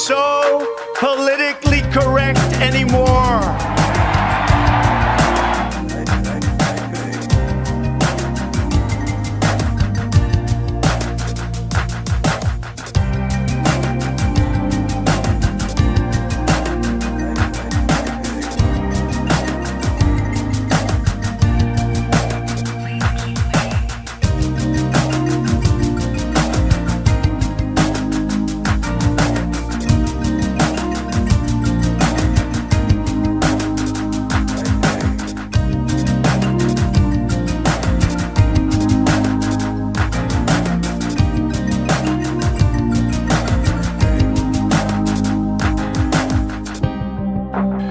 so politically correct anymore.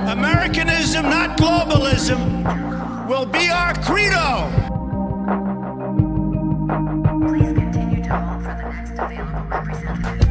Americanism, not globalism, will be our credo. Please continue to hold for the next available representative.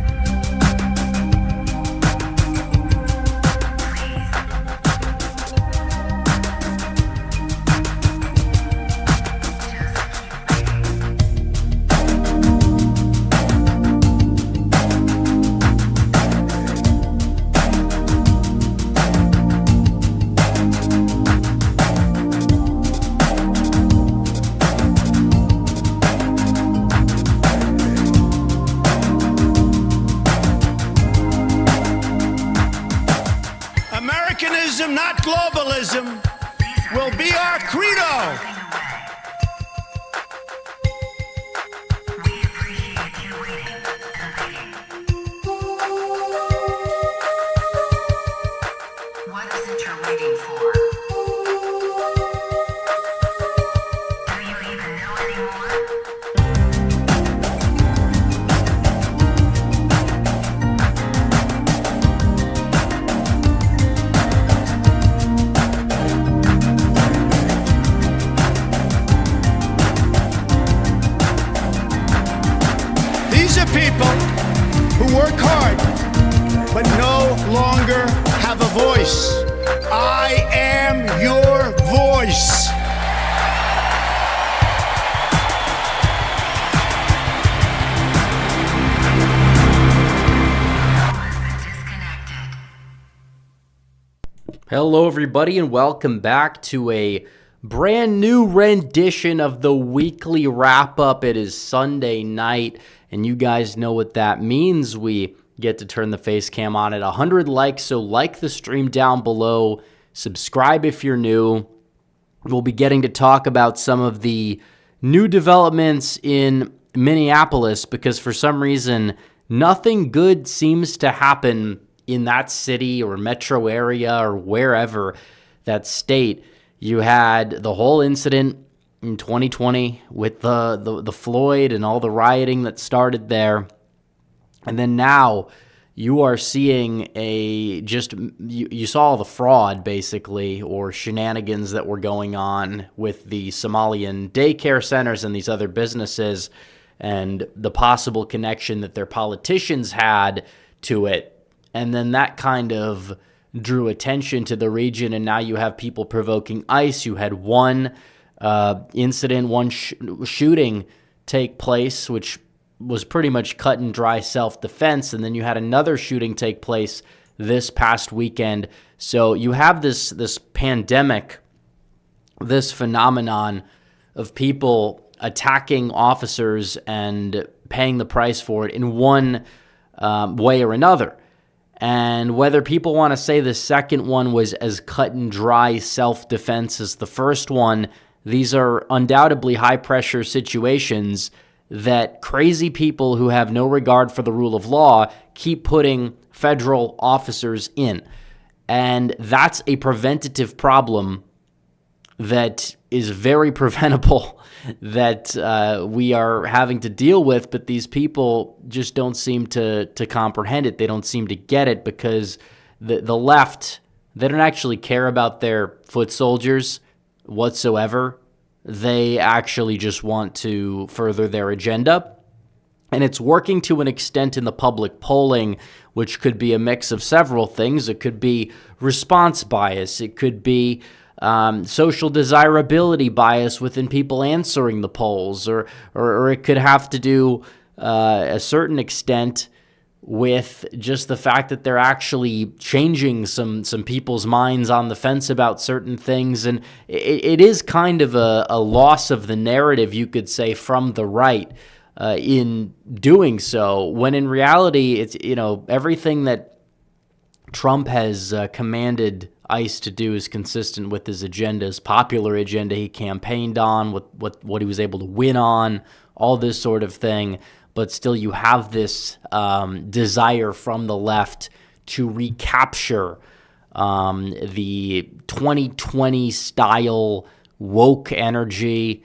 Americanism, not globalism, will be our credo. We appreciate you waiting and waiting. What is it you're waiting for? Do you even know anymore? These are people who work hard but no longer have a voice. I am your voice. Disconnected. Hello, everybody, and welcome back to a brand new rendition of the weekly wrap-up. It is Sunday night, and you guys know what that means. We get to turn the face cam on at 100 likes, so like the stream down below. Subscribe if you're new. We'll be getting to talk about some of the new developments in Minneapolis because for some reason, nothing good seems to happen in that city or metro area or wherever, that state. You had the whole incident in 2020 with the Floyd and all the rioting that started there. And then now you are seeing you saw the fraud basically, or shenanigans that were going on with the Somalian daycare centers and these other businesses and the possible connection that their politicians had to it. And then that kind of drew attention to the region, and now you have people provoking ICE. You had one incident, one shooting take place, which was pretty much cut and dry self-defense, and then you had another shooting take place this past weekend. So you have this pandemic, this phenomenon of people attacking officers and paying the price for it in one way or another. And whether people want to say the second one was as cut and dry self-defense as the first one, these are undoubtedly high-pressure situations that crazy people who have no regard for the rule of law keep putting federal officers in. And that's a preventative problem that is very preventable that we are having to deal with, but these people just don't seem to comprehend it. They don't seem to get it because the left, they don't actually care about their foot soldiers whatsoever. They actually just want to further their agenda. And it's working to an extent in the public polling, which could be a mix of several things. It could be response bias. It could be social desirability bias within people answering the polls, or it could have to do a certain extent with just the fact that they're actually changing some people's minds on the fence about certain things. And it is kind of a loss of the narrative, you could say, from the right in doing so, when in reality, it's, everything that Trump has commanded ICE to do is consistent with his agenda, his popular agenda he campaigned on, what he was able to win on, all this sort of thing. But still, you have this desire from the left to recapture the 2020 style woke energy,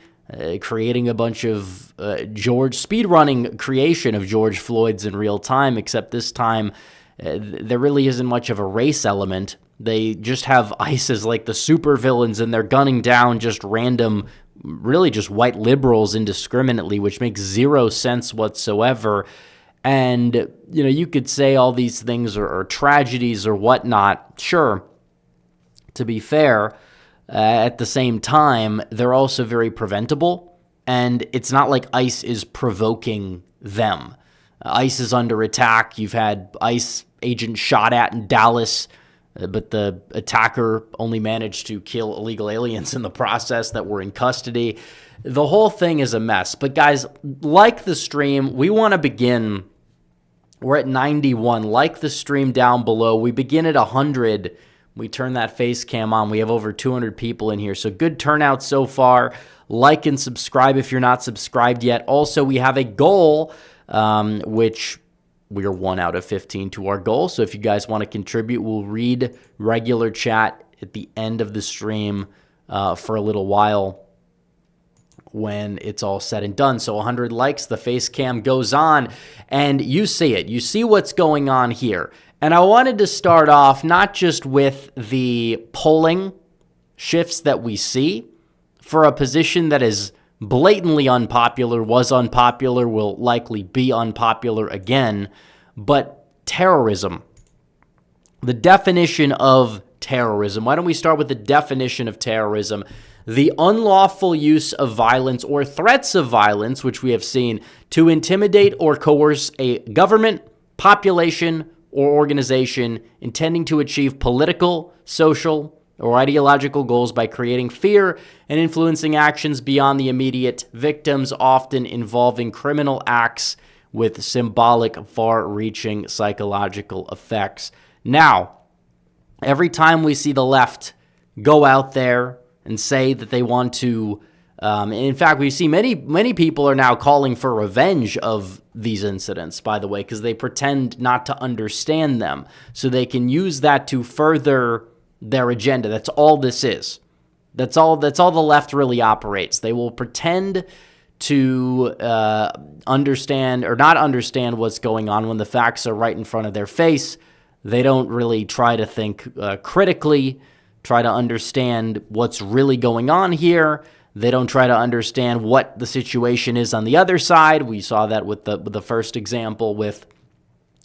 creating a bunch of speedrunning creation of George Floyd's in real time, except this time there really isn't much of a race element. They just have ICE as like the supervillains, and they're gunning down just random, really just white liberals indiscriminately, which makes zero sense whatsoever. And, you could say all these things are tragedies or whatnot. Sure, to be fair, at the same time, they're also very preventable. And it's not like ICE is provoking them. ICE is under attack. You've had ICE agents shot at in Dallas, but the attacker only managed to kill illegal aliens in the process that were in custody. The whole thing is a mess. But guys, like the stream, we want to begin. We're at 91. Like the stream down below. We begin at 100. We turn that face cam on. We have over 200 people in here. So good turnout so far. Like and subscribe if you're not subscribed yet. Also, we have a goal, which we are 1 out of 15 to our goal. So if you guys want to contribute, we'll read regular chat at the end of the stream for a little while when it's all said and done. So 100 likes, the face cam goes on, and you see it. You see what's going on here. And I wanted to start off not just with the polling shifts that we see for a position that is blatantly unpopular, was unpopular, will likely be unpopular again, but terrorism. The definition of terrorism. Why don't we start with the definition of terrorism? The unlawful use of violence or threats of violence, which we have seen, to intimidate or coerce a government, population, or organization intending to achieve political, social, or ideological goals by creating fear and influencing actions beyond the immediate victims, often involving criminal acts with symbolic, far-reaching psychological effects. Now, every time we see the left go out there and say that they want to, in fact, we see many people are now calling for revenge of these incidents, by the way, because they pretend not to understand them, so they can use that to further their agenda. That's all this is. That's all the left really operates. They will pretend to understand or not understand what's going on when the facts are right in front of their face. They don't really try to think critically, try to understand what's really going on here. They don't try to understand what the situation is on the other side. We saw that with the first example with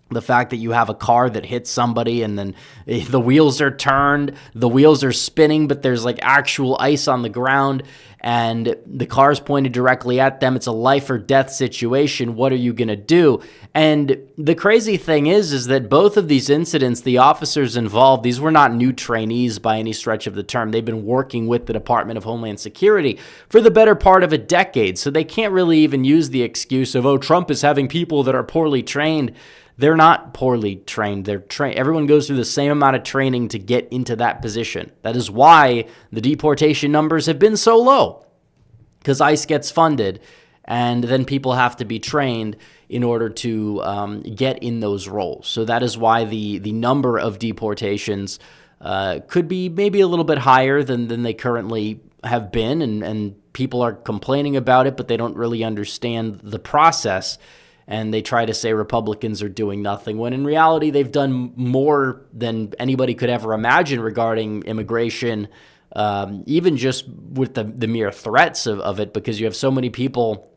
the fact that you have a car that hits somebody and then the wheels are turned, the wheels are spinning, but there's like actual ice on the ground and the car's pointed directly at them. It's a life or death situation. What are you going to do? And the crazy thing is that both of these incidents, the officers involved, these were not new trainees by any stretch of the term. They've been working with the Department of Homeland Security for the better part of a decade. So they can't really even use the excuse of, oh, Trump is having people that are poorly trained. They're not poorly trained. They're trained. Everyone goes through the same amount of training to get into that position. That is why the deportation numbers have been so low, because ICE gets funded, and then people have to be trained in order to get in those roles. So that is why the number of deportations could be maybe a little bit higher than they currently have been, and people are complaining about it, but they don't really understand the process. And they try to say Republicans are doing nothing, when in reality they've done more than anybody could ever imagine regarding immigration, even just with the mere threats of it, because you have so many people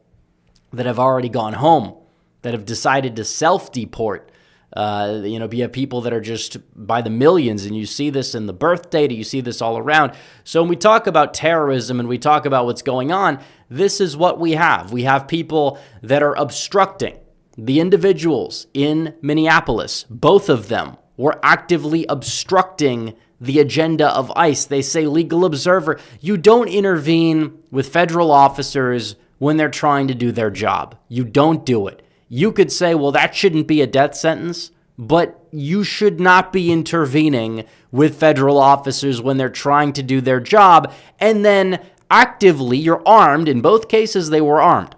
that have already gone home, that have decided to self-deport. You have people that are just by the millions, and you see this in the birth data, you see this all around. So when we talk about terrorism and we talk about what's going on, this is what we have. We have people that are obstructing. The individuals in Minneapolis, both of them, were actively obstructing the agenda of ICE. They say legal observer. You don't intervene with federal officers when they're trying to do their job. You don't do it. You could say, well, that shouldn't be a death sentence, but you should not be intervening with federal officers when they're trying to do their job. And then actively, you're armed. In both cases, they were armed.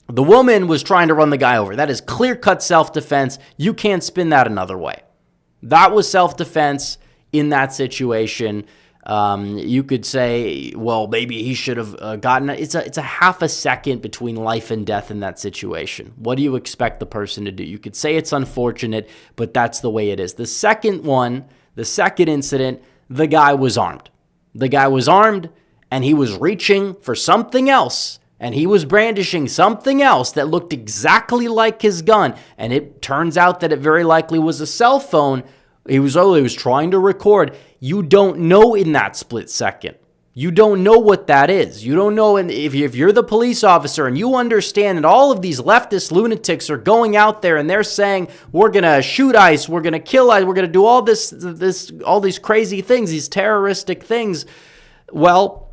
The woman was trying to run the guy over. That is clear-cut self-defense. You can't spin that another way. That was self-defense in that situation. You could say, well, maybe he should have gotten it. It's a half a second between life and death in that situation. What do you expect the person to do? You could say it's unfortunate, but that's the way it is. The second incident, the guy was armed. The guy was armed, and he was reaching for something else. And he was brandishing something else that looked exactly like his gun. And it turns out that it very likely was a cell phone. He was trying to record. You don't know in that split second. You don't know what that is. You don't know. And if you're the police officer and you understand that all of these leftist lunatics are going out there and they're saying, we're going to shoot ICE, we're going to kill ICE, we're going to do all all these crazy things, these terroristic things. Well,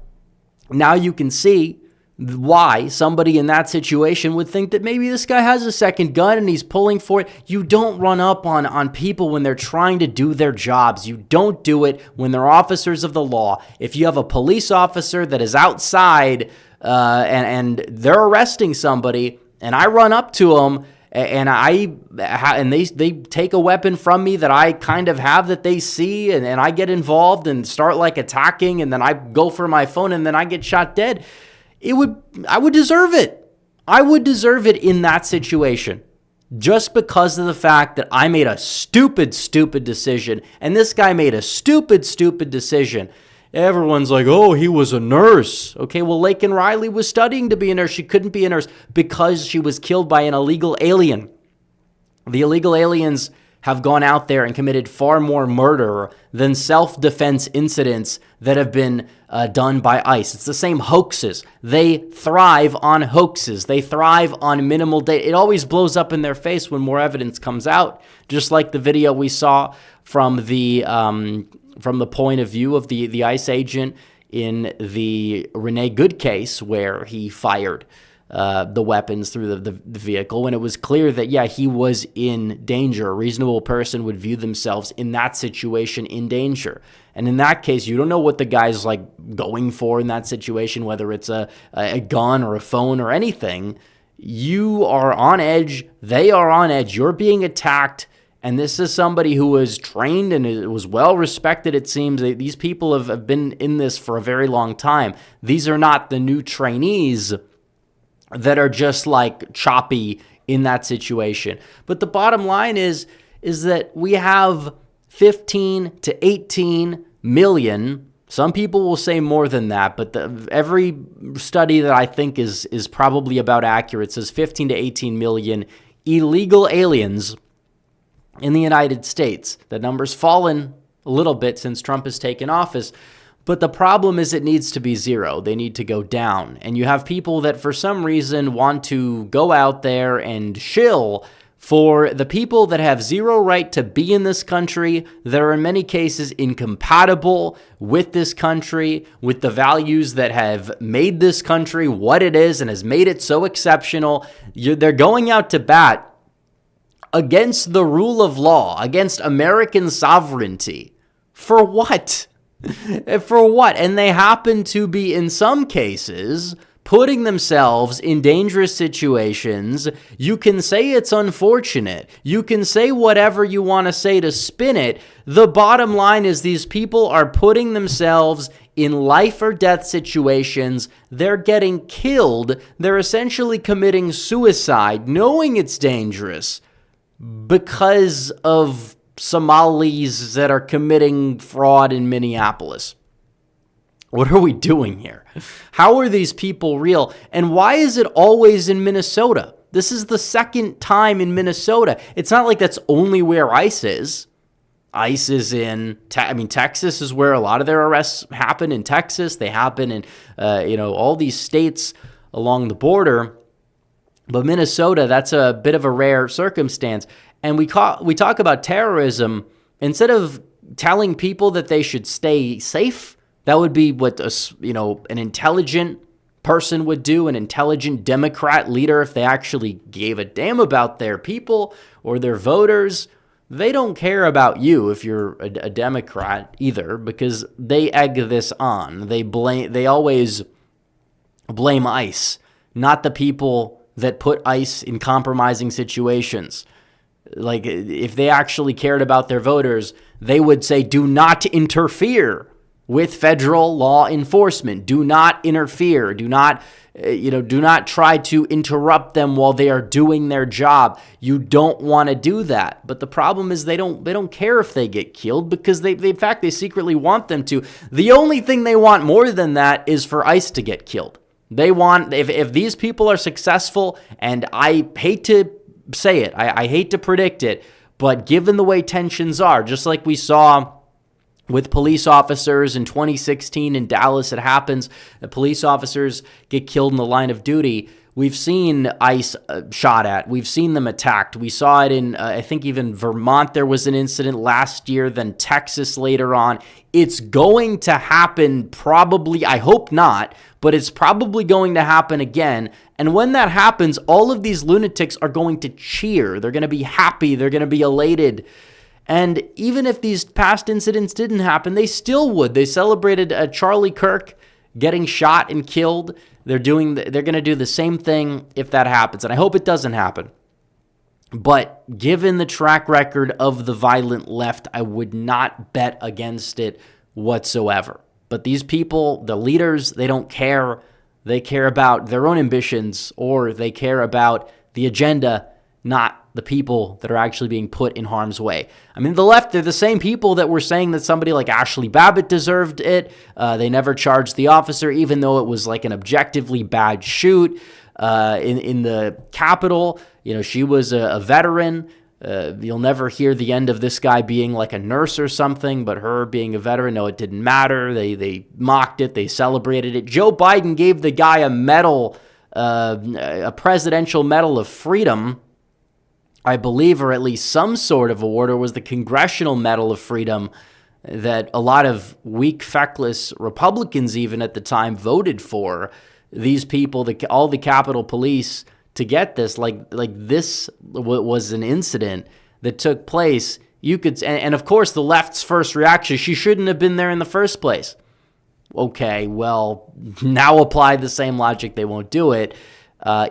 now you can see why somebody in that situation would think that maybe this guy has a second gun and he's pulling for it. You don't run up on people when they're trying to do their jobs. You don't do it when they're officers of the law. If you have a police officer that is outside and they're arresting somebody and I run up to them and they take a weapon from me that I kind of have that they see and I get involved and start like attacking and then I go for my phone and then I get shot dead, I would deserve it. I would deserve it in that situation just because of the fact that I made a stupid decision and this guy made a stupid decision. Everyone's like, oh, he was a nurse. Okay, well, Laken Riley was studying to be a nurse. She couldn't be a nurse because she was killed by an illegal alien. The illegal aliens have gone out there and committed far more murder than self-defense incidents that have been done by ICE. It's the same hoaxes. They thrive on hoaxes. They thrive on minimal data. It always blows up in their face when more evidence comes out, just like the video we saw from the point of view of the ICE agent in the Renee Good case where he fired the weapons through the vehicle when it was clear that, yeah, he was in danger. A reasonable person would view themselves in that situation in danger. And in that case, you don't know what the guy's like going for in that situation, whether it's a gun or a phone or anything. You are on edge. They are on edge. You're being attacked. And this is somebody who was trained and it was well respected, it seems. These people have been in this for a very long time. These are not the new trainees that are just like choppy in that situation. But the bottom line is that we have 15 to 18 million. Some people will say more than that, but every study that I think is probably about accurate says 15 to 18 million illegal aliens in the United States. The number's fallen a little bit since Trump has taken office. But the problem is it needs to be zero. They need to go down. And you have people that for some reason want to go out there and shill for the people that have zero right to be in this country, that are in many cases incompatible with this country, with the values that have made this country what it is and has made it so exceptional. They're going out to bat against the rule of law, against American sovereignty. For what? For what? And they happen to be, in some cases, putting themselves in dangerous situations. You can say it's unfortunate. You can say whatever you want to say to spin it. The bottom line is these people are putting themselves in life or death situations. They're getting killed. They're essentially committing suicide, knowing it's dangerous because of Somalis that are committing fraud in Minneapolis. What are we doing here? How are these people real? And why is it always in Minnesota? This is the second time in Minnesota. It's not like that's only where ICE is. ICE is in, Texas is where a lot of their arrests happen in Texas. They happen in, all these states along the border. But Minnesota, that's a bit of a rare circumstance. And we talk about terrorism. Instead of telling people that they should stay safe, that would be what an intelligent person would do, an intelligent Democrat leader, if they actually gave a damn about their people or their voters. They don't care about you if you're a Democrat either, because they egg this on. They always blame ICE, not the people that put ICE in compromising situations. Like, if they actually cared about their voters, they would say, do not interfere with federal law enforcement. Do not interfere. Do not try to interrupt them while they are doing their job. You don't want to do that. But the problem is they don't care if they get killed, because they in fact, they secretly want them to. The only thing they want more than that is for ICE to get killed. They want, if these people are successful, and I hate to say it, I hate to predict it, but given the way tensions are, just like we saw with police officers in 2016 in Dallas, it happens. The police officers get killed in the line of duty. We've seen ICE shot at. We've seen them attacked. We saw it in, I think, even Vermont. There was an incident last year, then Texas later on. It's going to happen probably, I hope not, but it's probably going to happen again. And when that happens, all of these lunatics are going to cheer. They're going to be happy. They're going to be elated. And even if these past incidents didn't happen, they still would. They celebrated Charlie Kirk getting shot and killed. They're going to do the same thing if that happens. And I hope it doesn't happen. But given the track record of the violent left, I would not bet against it whatsoever. But these people, the leaders, they don't care. They care about their own ambitions, or they care about the agenda, not the people that are actually being put in harm's way. I mean, the left, they're the same people that were saying that somebody like Ashley Babbitt deserved it. They never charged the officer, even though it was like an objectively bad shoot in the Capitol. You know, she was a veteran. You'll never hear the end of this guy being like a nurse or something, but her being a veteran, no, it didn't matter. They mocked it. They celebrated it. Joe Biden gave the guy a medal, a presidential medal of freedom, I believe, or at least some sort of award, or was the Congressional Medal of Freedom that a lot of weak, feckless Republicans even at the time voted for. These people, all the Capitol Police, to get this, like this was an incident that took place. You could, and of course, the left's first reaction, she shouldn't have been there in the first place. Okay, well, now apply the same logic, they won't do it.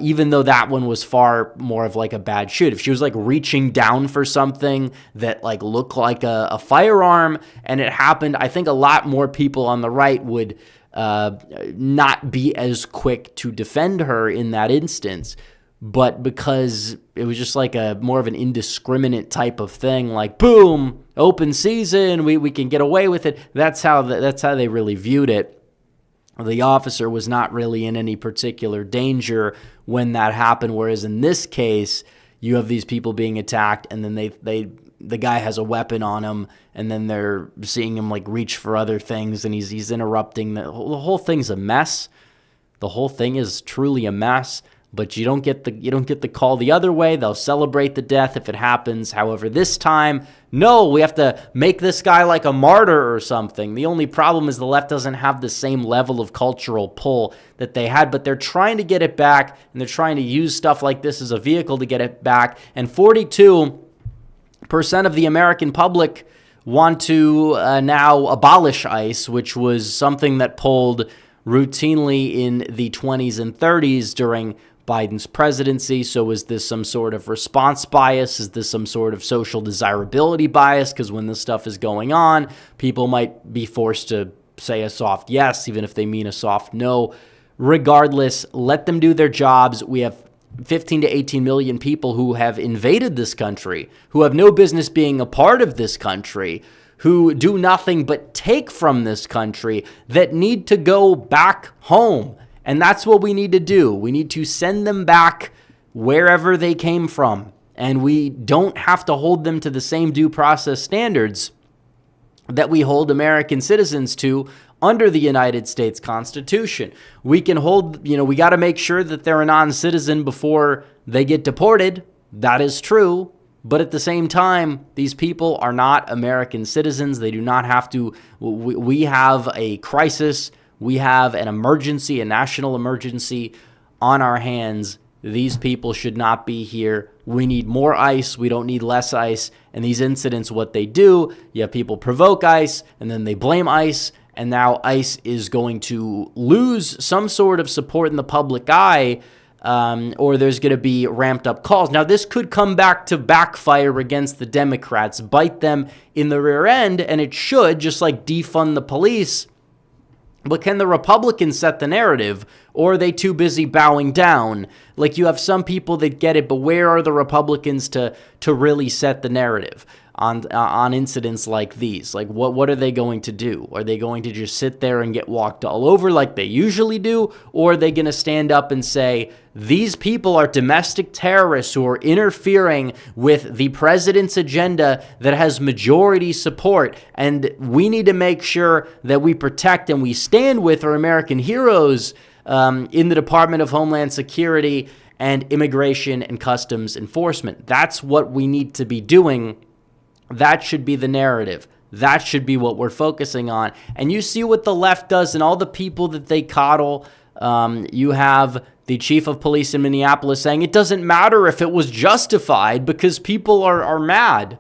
Even though that one was far more of like a bad shoot. If she was like reaching down for something that like looked like a firearm and it happened, I think a lot more people on the right would not be as quick to defend her in that instance. But because it was just like a more of an indiscriminate type of thing, like boom, open season, we can get away with it. That's how they really viewed it. The officer was not really in any particular danger when that happened, whereas in this case, you have these people being attacked, and then the guy has a weapon on him, and then they're seeing him like reach for other things, and he's interrupting. The whole thing's a mess. The whole thing is truly a mess. But you don't get the call the other way. They'll celebrate the death if it happens. However, this time, no, we have to make this guy like a martyr or something. The only problem is the left doesn't have the same level of cultural pull that they had, but they're trying to get it back, and they're trying to use stuff like this as a vehicle to get it back. And 42% of the American public want to now abolish ICE, which was something that pulled routinely in the 20s and 30s during Biden's presidency. So is this some sort of response bias? Is this some sort of social desirability bias? Because when this stuff is going on, people might be forced to say a soft yes, even if they mean a soft no. Regardless, let them do their jobs. We have 15 to 18 million people who have invaded this country, who have no business being a part of this country, who do nothing but take from this country, that need to go back home. And that's what we need to do. We need to send them back wherever they came from. And we don't have to hold them to the same due process standards that we hold American citizens to under the United States Constitution. We can hold, we got to make sure that they're a non-citizen before they get deported. That is true. But at the same time, these people are not American citizens. They do not have to. We have a crisis. We have an emergency, a national emergency on our hands. These people should not be here. We need more ICE. We don't need less ICE. And these incidents, what they do, you have people provoke ICE, and then they blame ICE, and now ICE is going to lose some sort of support in the public eye, or there's going to be ramped up calls. Now, this could come back to backfire against the Democrats, bite them in the rear end, and it should, just like defund the police. But can the Republicans set the narrative, or are they too busy bowing down? Like, you have some people that get it, but where are the Republicans to really set the narrative on incidents like these? Like, what are they going to do? Are they going to just sit there and get walked all over like they usually do? Or are they going to stand up and say, these people are domestic terrorists who are interfering with the president's agenda that has majority support, and we need to make sure that we protect and we stand with our American heroes in the Department of Homeland Security and Immigration and Customs Enforcement? That's what we need to be doing. That should be the narrative. That should be what we're focusing on. And you see what the left does and all the people that they coddle. You have the chief of police in Minneapolis saying it doesn't matter if it was justified because people are mad.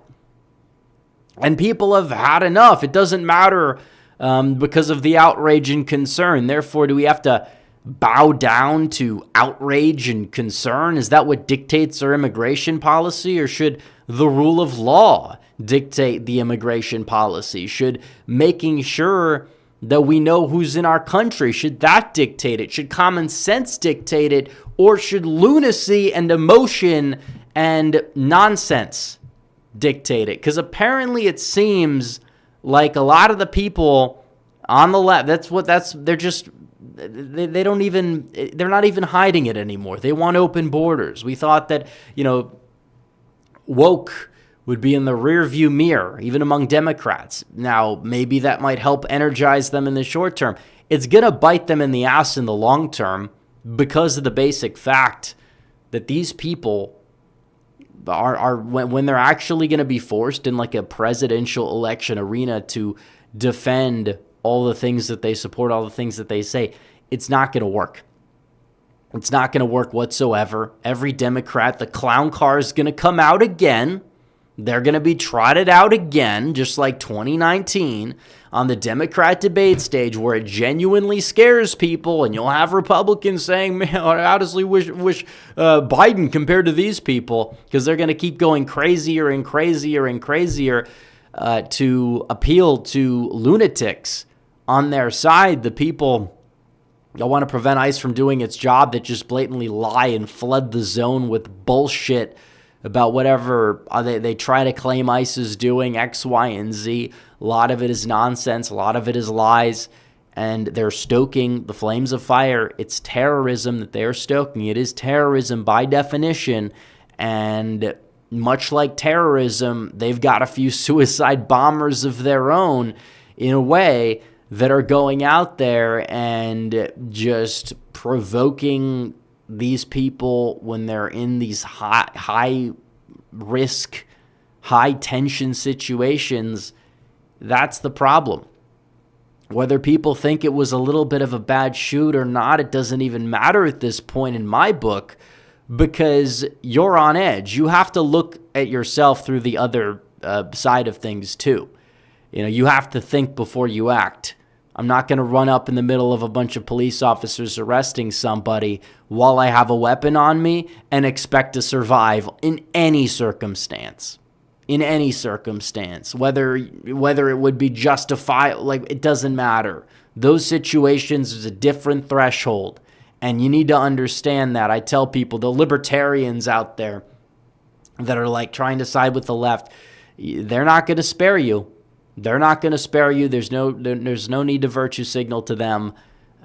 And people have had enough. It doesn't matter because of the outrage and concern. Therefore, do we have to bow down to outrage and concern? Is that what dictates our immigration policy? Or should the rule of law dictate the immigration policy? Should making sure that we know who's in our country, should that dictate it? Should common sense dictate it? Or should lunacy and emotion and nonsense dictate it? Because apparently it seems like a lot of the people on the left, they're not even hiding it anymore. They want open borders. We thought that, woke would be in the rearview mirror, even among Democrats. Now, maybe that might help energize them in the short term. It's going to bite them in the ass in the long term because of the basic fact that these people are when they're actually going to be forced in like a presidential election arena to defend all the things that they support, all the things that they say, it's not going to work. It's not going to work whatsoever. Every Democrat, the clown car is going to come out again. They're going to be trotted out again, just like 2019, on the Democrat debate stage where it genuinely scares people, and you'll have Republicans saying, man, I honestly wish Biden compared to these people, because they're going to keep going crazier and crazier and crazier to appeal to lunatics on their side, the people that want to prevent ICE from doing its job, that just blatantly lie and flood the zone with bullshit about whatever they try to claim ICE is doing, X, Y, and Z. A lot of it is nonsense. A lot of it is lies. And they're stoking the flames of fire. It's terrorism that they're stoking. It is terrorism by definition. And much like terrorism, they've got a few suicide bombers of their own, in a way, that are going out there and just provoking these people when they're in these high risk, high tension situations. That's the problem. Whether people think it was a little bit of a bad shoot or not, it doesn't even matter at this point in my book, because you're on edge. You have to look at yourself through the other side of things too. You have to think before you act. I'm not going to run up in the middle of a bunch of police officers arresting somebody while I have a weapon on me and expect to survive in any circumstance. In any circumstance, whether it would be justified, like, it doesn't matter. Those situations is a different threshold, and you need to understand that. I tell people, the libertarians out there that are like trying to side with the left, they're not going to spare you. They're not going to spare you. There's no need to virtue signal to them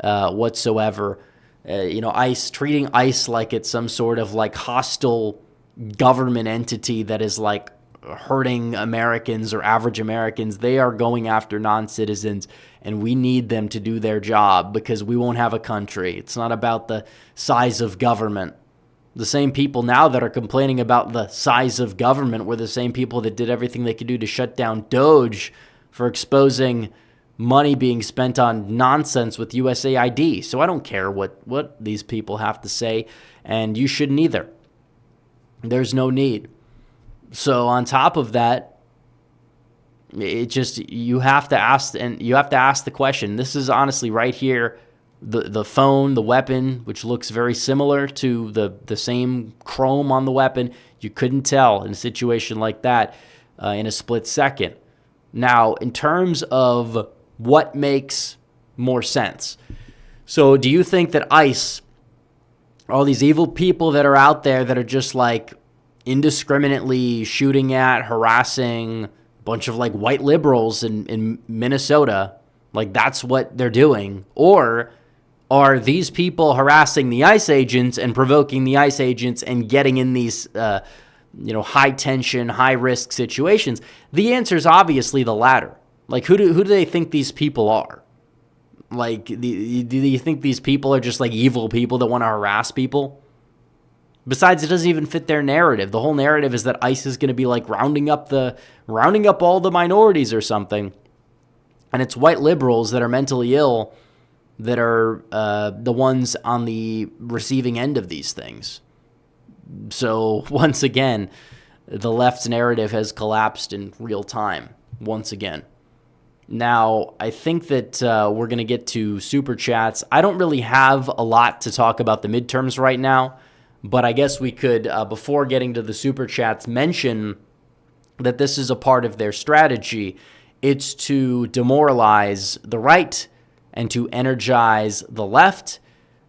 whatsoever. ICE, treating ICE like it's some sort of like hostile government entity that is like hurting Americans or average Americans. They are going after non-citizens, and we need them to do their job because we won't have a country. It's not about the size of government. The same people now that are complaining about the size of government were the same people that did everything they could do to shut down Doge for exposing money being spent on nonsense with USAID. So I don't care what these people have to say, and you shouldn't either. There's no need. So on top of that, it just, you have to ask the question. This is honestly right here, the phone, the weapon, which looks very similar to the same chrome on the weapon. You couldn't tell in a situation like that in a split second. Now, in terms of what makes more sense, so do you think that ICE, all these evil people that are out there that are just like indiscriminately shooting at, harassing a bunch of like white liberals in Minnesota, like that's what they're doing? Or are these people harassing the ICE agents and provoking the ICE agents and getting in these high tension, high risk situations? The answer is obviously the latter. Like, who do they think these people are? Like, do you think these people are just like evil people that want to harass people? Besides, it doesn't even fit their narrative. The whole narrative is that ICE is going to be like rounding up all the minorities or something. And it's white liberals that are mentally ill that are the ones on the receiving end of these things. So once again, the left's narrative has collapsed in real time once again. Now, I think that we're going to get to Super Chats. I don't really have a lot to talk about the midterms right now, but I guess we could, before getting to the Super Chats, mention that this is a part of their strategy. It's to demoralize the right and to energize the left.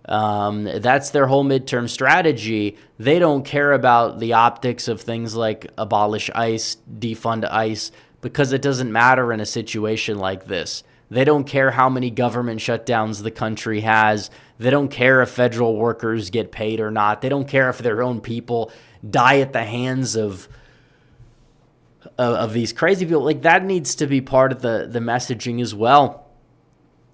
That's their whole midterm strategy. They don't care about the optics of things like abolish ICE, defund ICE, because it doesn't matter in a situation like this. They don't care how many government shutdowns the country has. They don't care if federal workers get paid or not. They don't care if their own people die at the hands of these crazy people. Like, that needs to be part of the messaging as well.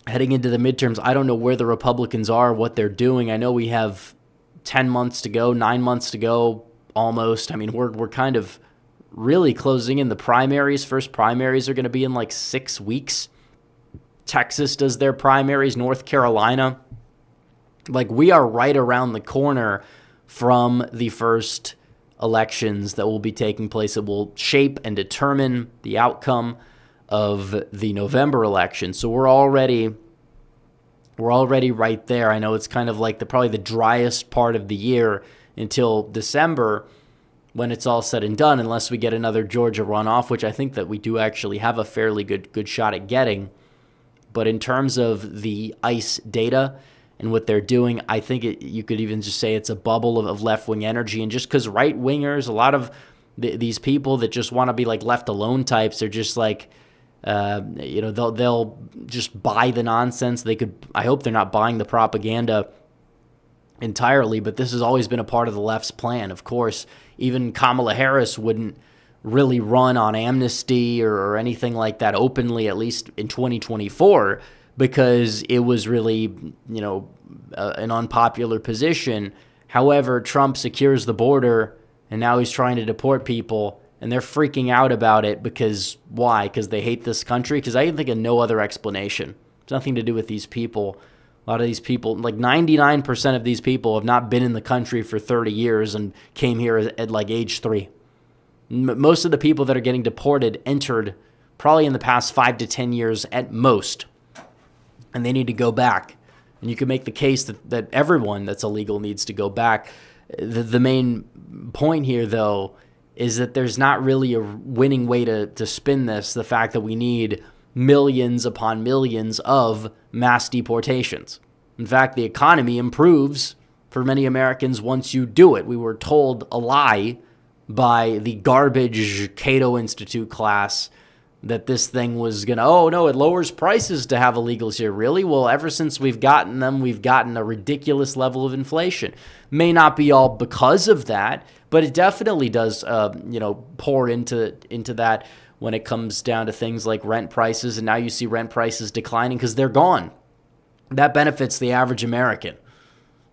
Heading into the midterms, I don't know where the Republicans are, what they're doing. I know we have 10 months to go, 9 months to go, almost. I mean, we're kind of really closing in. The primaries, first primaries are going to be in like 6 weeks. Texas does their primaries, North Carolina. Like, we are right around the corner from the first elections that will be taking place. It will shape and determine the outcome of the November election. So we're already right there. I know it's kind of like probably the driest part of the year until December, when it's all said and done, unless we get another Georgia runoff, which I think that we do actually have a fairly good shot at getting. But in terms of the ICE data and what they're doing, I think you could even just say it's a bubble of left-wing energy. And just because right-wingers, a lot of these people that just want to be like left alone types, are just like, they'll just buy the nonsense. I hope they're not buying the propaganda entirely, but this has always been a part of the left's plan. Of course, even Kamala Harris wouldn't really run on amnesty or anything like that openly, at least in 2024, because it was really, an unpopular position. However, Trump secures the border, and now he's trying to deport people, and they're freaking out about it because, why? Because they hate this country? Because I can think of no other explanation. It's nothing to do with these people. A lot of these people, like 99% of these people, have not been in the country for 30 years and came here at like age 3. Most of the people that are getting deported entered probably in the past 5 to 10 years at most, and they need to go back. And you can make the case that everyone that's illegal needs to go back. The main point here, though, is that there's not really a winning way to spin this, the fact that we need millions upon millions of mass deportations. In fact, the economy improves for many Americans once you do it. We were told a lie by the garbage Cato Institute class that this thing was going to, oh, no, it lowers prices to have illegals here. Really? Well, ever since we've gotten them, we've gotten a ridiculous level of inflation. May not be all because of that, but it definitely does, pour into that when it comes down to things like rent prices. And now you see rent prices declining because they're gone. That benefits the average American.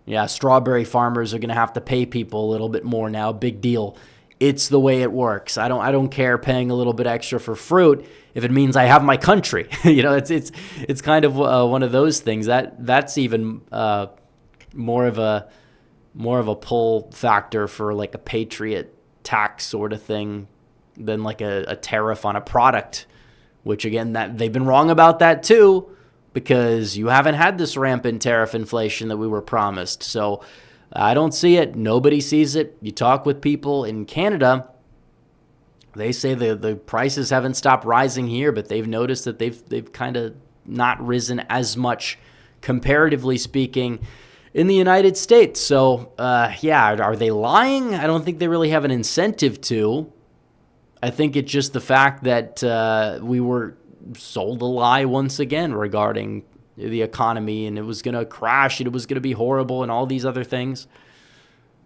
Yeah, strawberry farmers are going to have to pay people a little bit more now. Big deal. It's the way it works. I don't care paying a little bit extra for fruit if it means I have my country. It's kind of one of those things that's even more of a pull factor for like a patriot tax sort of thing than like a tariff on a product, which again, that they've been wrong about that too, because you haven't had this rampant tariff inflation that we were promised. So I don't see it. Nobody sees it. You talk with people in Canada, they say the prices haven't stopped rising here, but they've noticed that they've kind of not risen as much, comparatively speaking, in the United States. So, are they lying? I don't think they really have an incentive to. I think it's just the fact that we were sold a lie once again regarding the economy, and it was going to crash, and it was going to be horrible, and all these other things.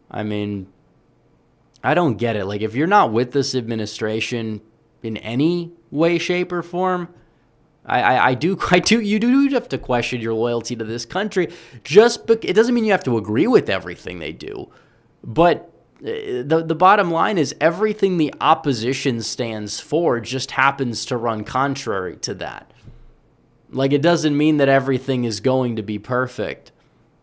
I mean, I don't get it. Like, if you're not with this administration in any way, shape, or form, you do have to question your loyalty to this country. It doesn't mean you have to agree with everything they do, but the bottom line is everything the opposition stands for just happens to run contrary to that. Like, it doesn't mean that everything is going to be perfect,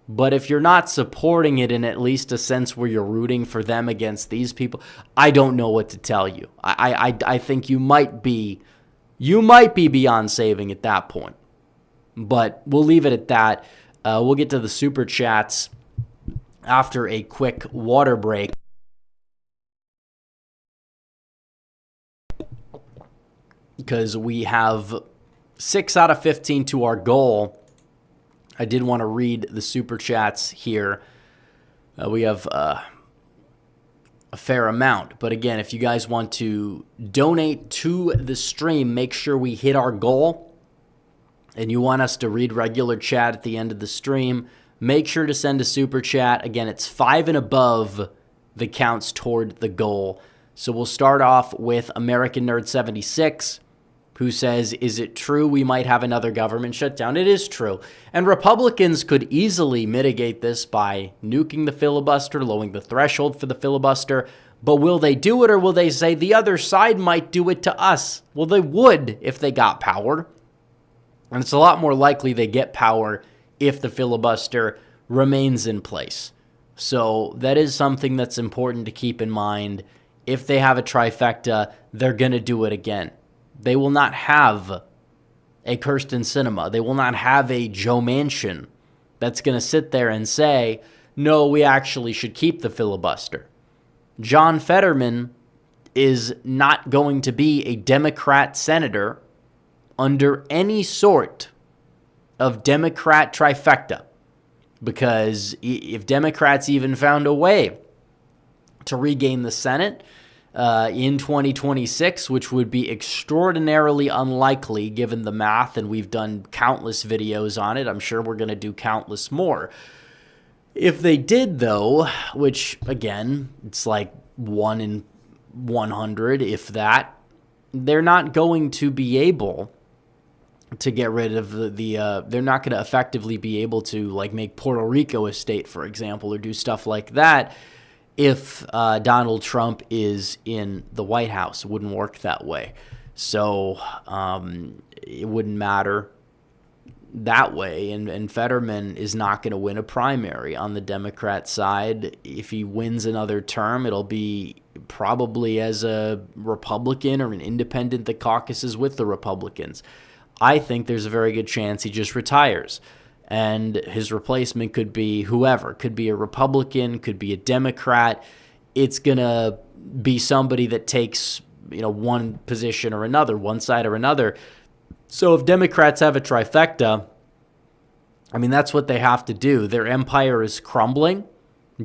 but if you're not supporting it in at least a sense where you're rooting for them against these people, I don't know what to tell you. I think you might be beyond saving at that point, but we'll leave it at that. We'll get to the super chats after a quick water break. Because we have 6 out of 15 to our goal. I did want to read the super chats here. We have a fair amount. But again, if you guys want to donate to the stream, make sure we hit our goal. And you want us to read regular chat at the end of the stream, make sure to send a super chat. Again, it's 5 and above that counts toward the goal. So we'll start off with American Nerd 76. Who says, is it true we might have another government shutdown? It is true. And Republicans could easily mitigate this by nuking the filibuster, lowering the threshold for the filibuster. But will they do it, or will they say the other side might do it to us? Well, they would if they got power. And it's a lot more likely they get power if the filibuster remains in place. So that is something that's important to keep in mind. If they have a trifecta, they're going to do it again. They will not have a Kirsten Sinema. They will not have a Joe Manchin that's going to sit there and say, no, we actually should keep the filibuster. John Fetterman is not going to be a Democrat senator under any sort of Democrat trifecta. Because if Democrats even found a way to regain the Senate in 2026, which would be extraordinarily unlikely given the math, and we've done countless videos on it. I'm sure we're going to do countless more. If they did, though, which, again, it's like 1 in 100, if that, they're not going to be able to get rid of they're not going to effectively be able to, like, make Puerto Rico a state, for example, or do stuff like that. If Donald Trump is in the White House, it wouldn't work that way. So it wouldn't matter that way. And Fetterman is not going to win a primary on the Democrat side. If he wins another term, it'll be probably as a Republican or an independent that caucuses with the Republicans. I think there's a very good chance he just retires. And his replacement could be whoever. Could be a Republican, could be a Democrat. It's going to be somebody that takes, one position or another, one side or another. So if Democrats have a trifecta, I mean, that's what they have to do. Their empire is crumbling,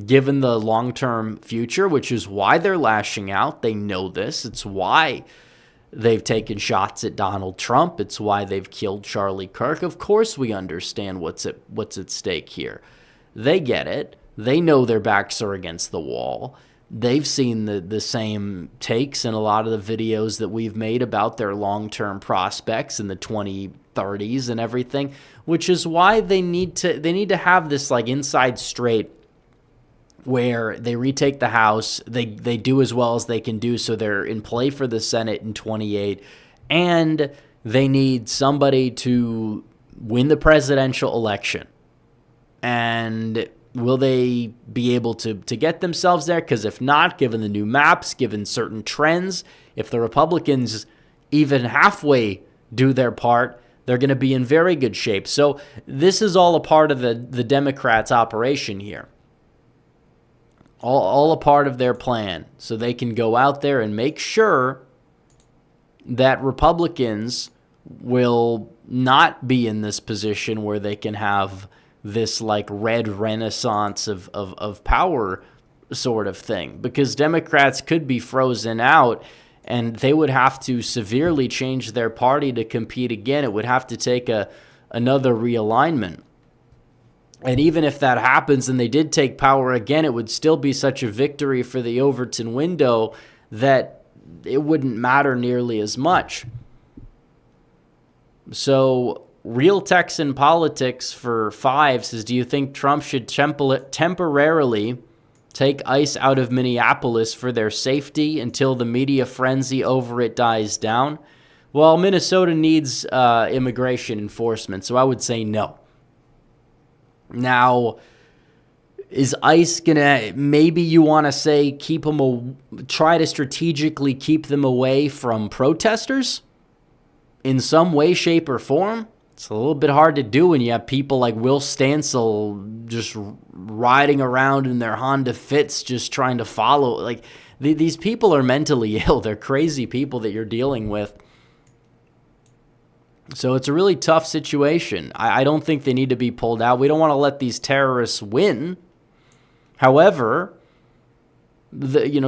given the long-term future, which is why they're lashing out. They know this. It's why they've taken shots at Donald Trump. It's why they've killed Charlie Kirk. Of course we understand what's at stake here. They get it. They know their backs are against the wall. they've seen the same takes in a lot of the videos that we've made about their long-term prospects in the 2030s and everything, which is why they need to have this like inside straight where they retake the House, they do as well as they can do, so they're in play for the Senate in 28, and they need somebody to win the presidential election. And will they be able to get themselves there? Because if not, given the new maps, given certain trends, if the Republicans even halfway do their part, they're going to be in very good shape. So this is all a part of the Democrats' operation here. All a part of their plan. So they can go out there and make sure that Republicans will not be in this position where they can have this like red renaissance of power sort of thing, because Democrats could be frozen out and they would have to severely change their party to compete again. It would have to take another realignment. And even if that happens and they did take power again, it would still be such a victory for the Overton window that it wouldn't matter nearly as much. So Real Texan Politics for 5 says, do you think Trump should temporarily take ICE out of Minneapolis for their safety until the media frenzy over it dies down? Well, Minnesota needs immigration enforcement, so I would say no. Now, is ICE gonna, maybe you want to say try to strategically keep them away from protesters in some way, shape, or form? It's a little bit hard to do when you have people like Will Stancil just riding around in their Honda Fits just trying to follow. Like, these people are mentally ill. They're crazy people that you're dealing with. So it's a really tough situation. I don't think they need to be pulled out. We don't want to let these terrorists win. However,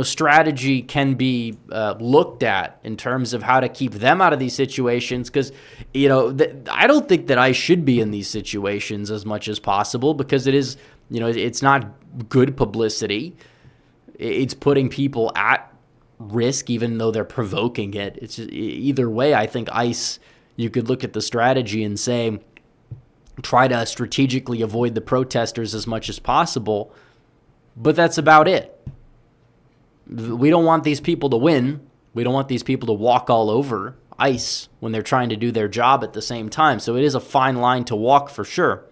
strategy can be looked at in terms of how to keep them out of these situations, because I don't think that I should be in these situations as much as possible, because it is, it's not good publicity. It's putting people at risk, even though they're provoking it. It's just, either way, I think ICE, you could look at the strategy and say, try to strategically avoid the protesters as much as possible, but that's about it. We don't want these people to win. We don't want these people to walk all over ICE when they're trying to do their job at the same time. So it is a fine line to walk for sure.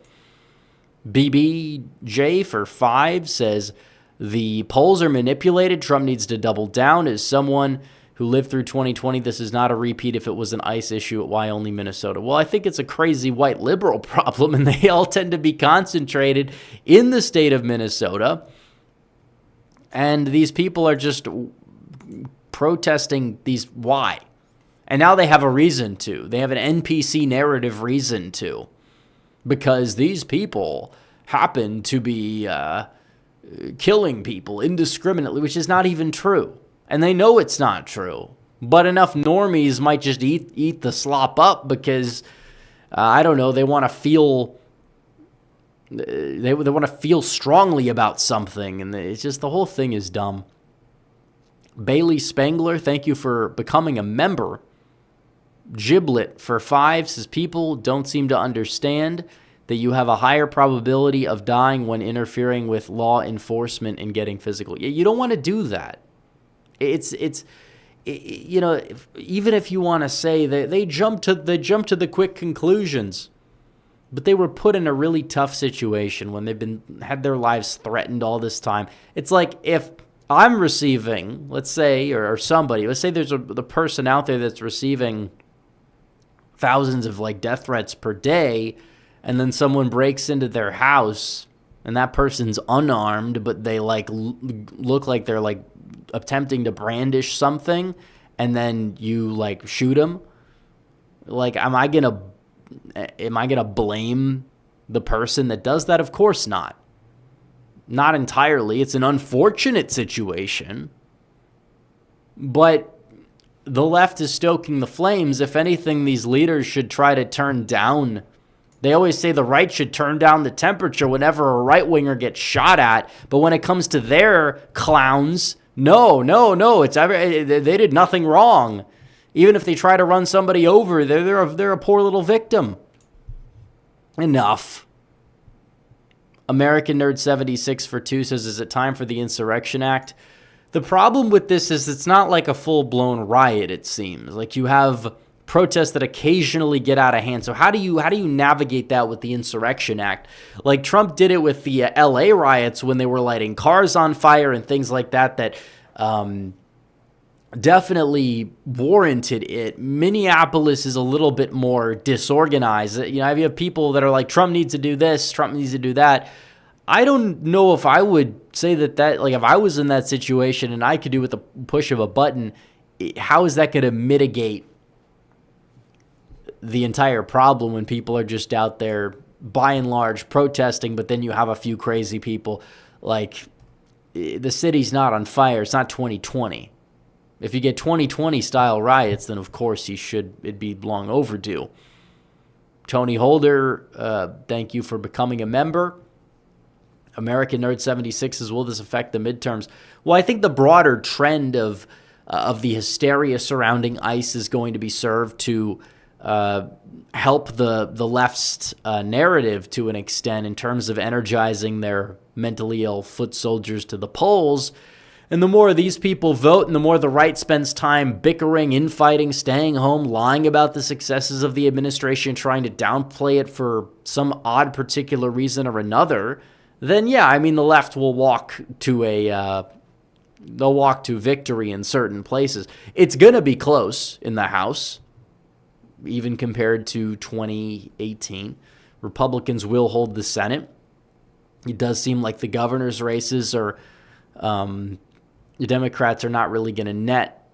BBJ for 5 says, the polls are manipulated. Trump needs to double down. As someone who lived through 2020, this is not a repeat if it was an ICE issue at why only Minnesota. Well, I think it's a crazy white liberal problem, and they all tend to be concentrated in the state of Minnesota. And these people are just protesting these. Why? And now they have a reason to. They have an NPC narrative reason to. Because these people happen to be killing people indiscriminately, which is not even true. And they know it's not true. But enough normies might just eat the slop up because, I don't know, they want to feel... They want to feel strongly about something, and it's just, the whole thing is dumb. Bailey Spangler, thank you for becoming a member. Giblet for 5 says, people don't seem to understand that you have a higher probability of dying when interfering with law enforcement and getting physical. You don't want to do that. It's even if you want to say that they jump to the quick conclusions. But they were put in a really tough situation when they've had their lives threatened all this time. It's like if I'm receiving, let's say, or somebody, let's say there's the person out there that's receiving thousands of like death threats per day, and then someone breaks into their house and that person's unarmed, but they like look like they're like attempting to brandish something, and then you like shoot them. Like, am I gonna blame the person that does that? Of course not. Not entirely. It's an unfortunate situation. But the left is stoking the flames. If anything, these leaders should try to turn down They always say the right should turn down the temperature whenever a right-winger gets shot at. But when it comes to their clowns, no. They did nothing wrong. Even if they try to run somebody over, they're a poor little victim. Enough. American Nerd 76 for 2 says, is it time for the Insurrection Act? The problem with this is it's not like a full-blown riot, it seems. Like you have protests that occasionally get out of hand. So how do you navigate that with the Insurrection Act? Like Trump did it with the LA riots when they were lighting cars on fire and things like that definitely warranted it. Minneapolis is a little bit more disorganized. You know, you have people that are like, Trump needs to do this, Trump needs to do that. I don't know if I would say that like if I was in that situation and I could do with the push of a button, how is that going to mitigate the entire problem when people are just out there by and large protesting, but then you have a few crazy people? Like, the city's not on fire. It's not 2020. If you get 2020 style riots, then of course it'd be long overdue. Tony Holder, thank you for becoming a member. American Nerd 76 says, will this affect the midterms? Well, I think the broader trend of the hysteria surrounding ICE is going to be served to help the left's narrative to an extent in terms of energizing their mentally ill foot soldiers to the polls. And the more these people vote and the more the right spends time bickering, infighting, staying home, lying about the successes of the administration, trying to downplay it for some odd particular reason or another, then yeah, I mean, the left will walk to they'll walk to victory in certain places. It's going to be close in the House, even compared to 2018. Republicans will hold the Senate. It does seem like the governor's races are, the Democrats are not really going to net,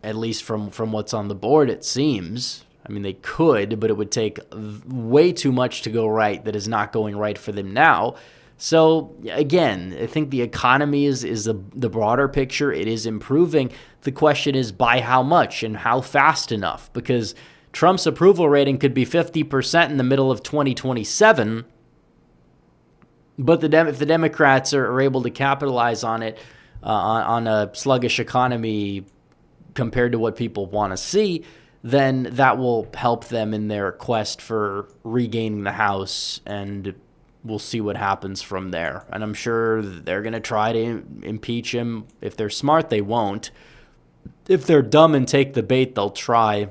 at least from what's on the board, it seems. I mean, they could, but it would take way too much to go right that is not going right for them now. So, again, I think the economy is the broader picture. It is improving. The question is by how much and how fast enough, because Trump's approval rating could be 50% in the middle of 2027, but if the Democrats are able to capitalize on it, on a sluggish economy compared to what people want to see, then that will help them in their quest for regaining the House, and we'll see what happens from there. And I'm sure they're going to try to impeach him. If they're smart, they won't. If they're dumb and take the bait, they'll try,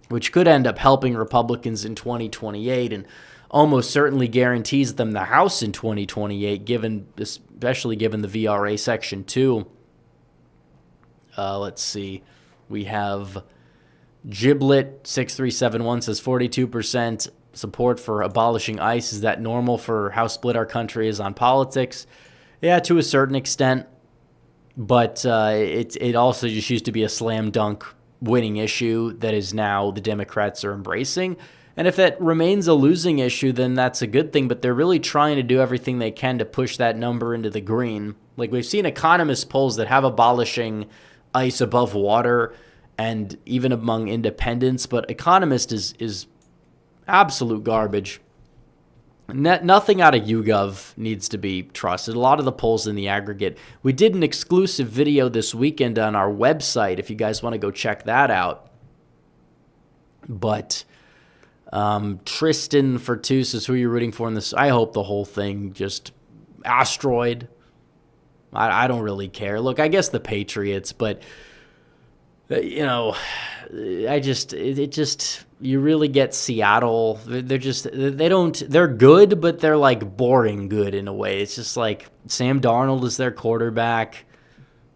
which could end up helping Republicans in 2028 and almost certainly guarantees them the House in 2028, especially given the VRA Section 2. Let's see. We have Giblet 6371 says 42% support for abolishing ICE. Is that normal for how split our country is on politics? Yeah, to a certain extent. But it also just used to be a slam dunk winning issue that is now the Democrats are embracing. And if it remains a losing issue, then that's a good thing. But they're really trying to do everything they can to push that number into the green. Like, we've seen economist polls that have abolishing ICE above water and even among independents. But economist is absolute garbage. Nothing out of YouGov needs to be trusted. A lot of the polls in the aggregate. We did an exclusive video this weekend on our website if you guys want to go check that out. But Tristan for 2 says, who are you rooting for in this? I hope the whole thing just asteroid. I don't really care. Look, I guess the Patriots, but you really get Seattle. They're good, but they're like boring good in a way. It's just like Sam Darnold is their quarterback.